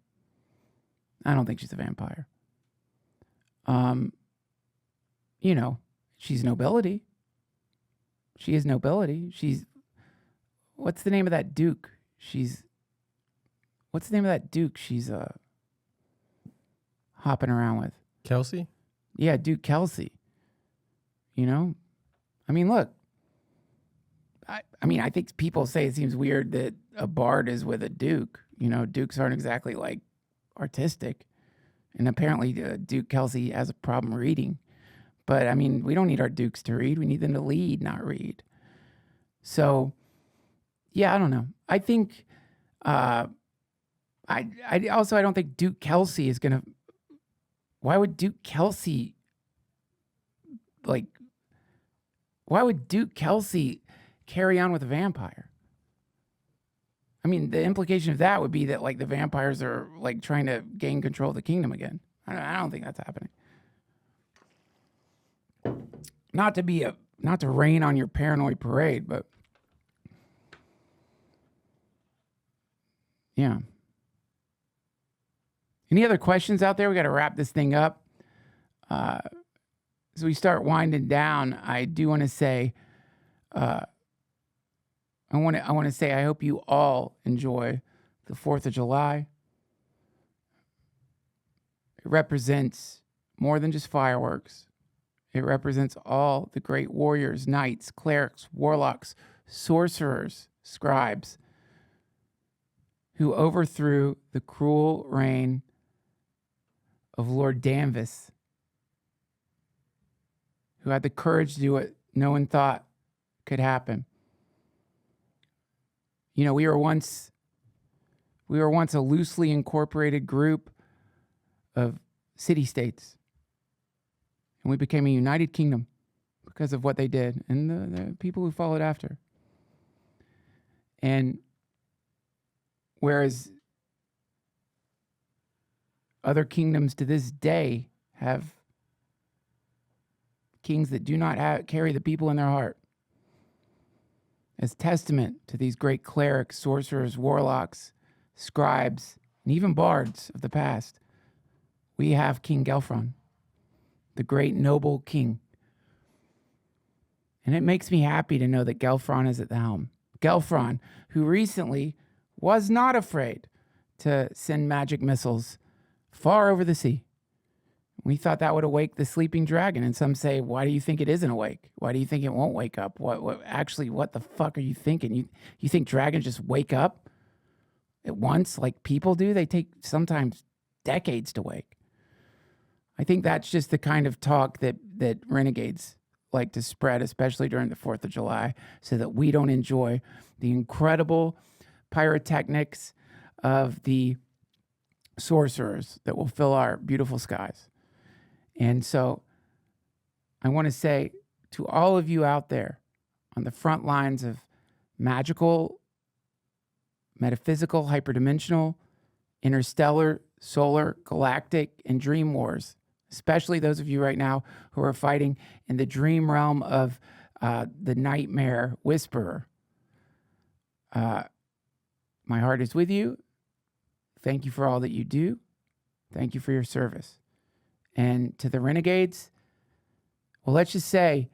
I don't think she's a vampire. You know, she's nobility. She is nobility. What's the name of that duke? What's the name of that duke she's hopping around with? Kelsey? Yeah, Duke Kelsey. You know? I mean, look. I think people say it seems weird that a bard is with a duke. You know, dukes aren't exactly, like, artistic. And apparently Duke Kelsey has a problem reading. But, I mean, we don't need our dukes to read. We need them to lead, not read. So, yeah, I don't know. I think, I don't think Duke Kelsey is going to, why would Duke Kelsey carry on with a vampire? I mean, the implication of that would be that, like, the vampires are, like, trying to gain control of the kingdom again. I don't think that's happening. Not to rain on your paranoid parade, but yeah. Any other questions out there? We got to wrap this thing up. As we start winding down, I do want to say, I want to say I hope you all enjoy the 4th of July. It represents more than just fireworks. It represents all the great warriors, knights, clerics, warlocks, sorcerers, scribes who overthrew the cruel reign of Lord Danvis, who had the courage to do what no one thought could happen. You know, we were once a loosely incorporated group of city-states, and we became a united kingdom because of what they did and the people who followed after. And whereas other kingdoms to this day have kings that do not carry the people in their heart, as testament to these great clerics, sorcerers, warlocks, scribes, and even bards of the past, we have King Gelfron, the great noble king. And it makes me happy to know that Gelfron is at the helm. Gelfron, who recently was not afraid to send magic missiles far over the sea. We thought that would awake the sleeping dragon. And some say, why do you think it isn't awake? Why do you think it won't wake up? What the fuck are you thinking? You think dragons just wake up at once like people do? They take sometimes decades to wake. I think that's just the kind of talk that renegades like to spread, especially during the 4th of July, so that we don't enjoy the incredible pyrotechnics of the sorcerers that will fill our beautiful skies. And so I want to say to all of you out there on the front lines of magical, metaphysical, hyperdimensional, interstellar, solar, galactic, and dream wars, especially those of you right now who are fighting in the dream realm of the nightmare whisperer, my heart is with you. Thank you for all that you do. Thank you for your service. And to the renegades, well, let's just say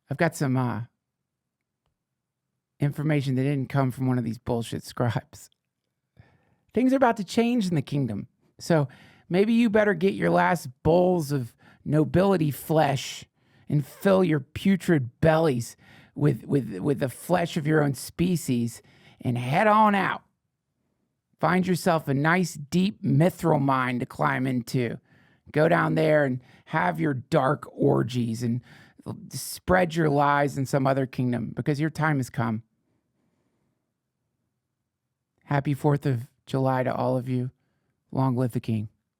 I've got some information that didn't come from one of these bullshit scribes. Things are about to change in the kingdom. So maybe you better get your last bowls of nobility flesh and fill your putrid bellies with the flesh of your own species and head on out. Find yourself a nice, deep mithril mine to climb into. Go down there and have your dark orgies and spread your lies in some other kingdom because your time has come. Happy 4th of July to all of you. Long live the king.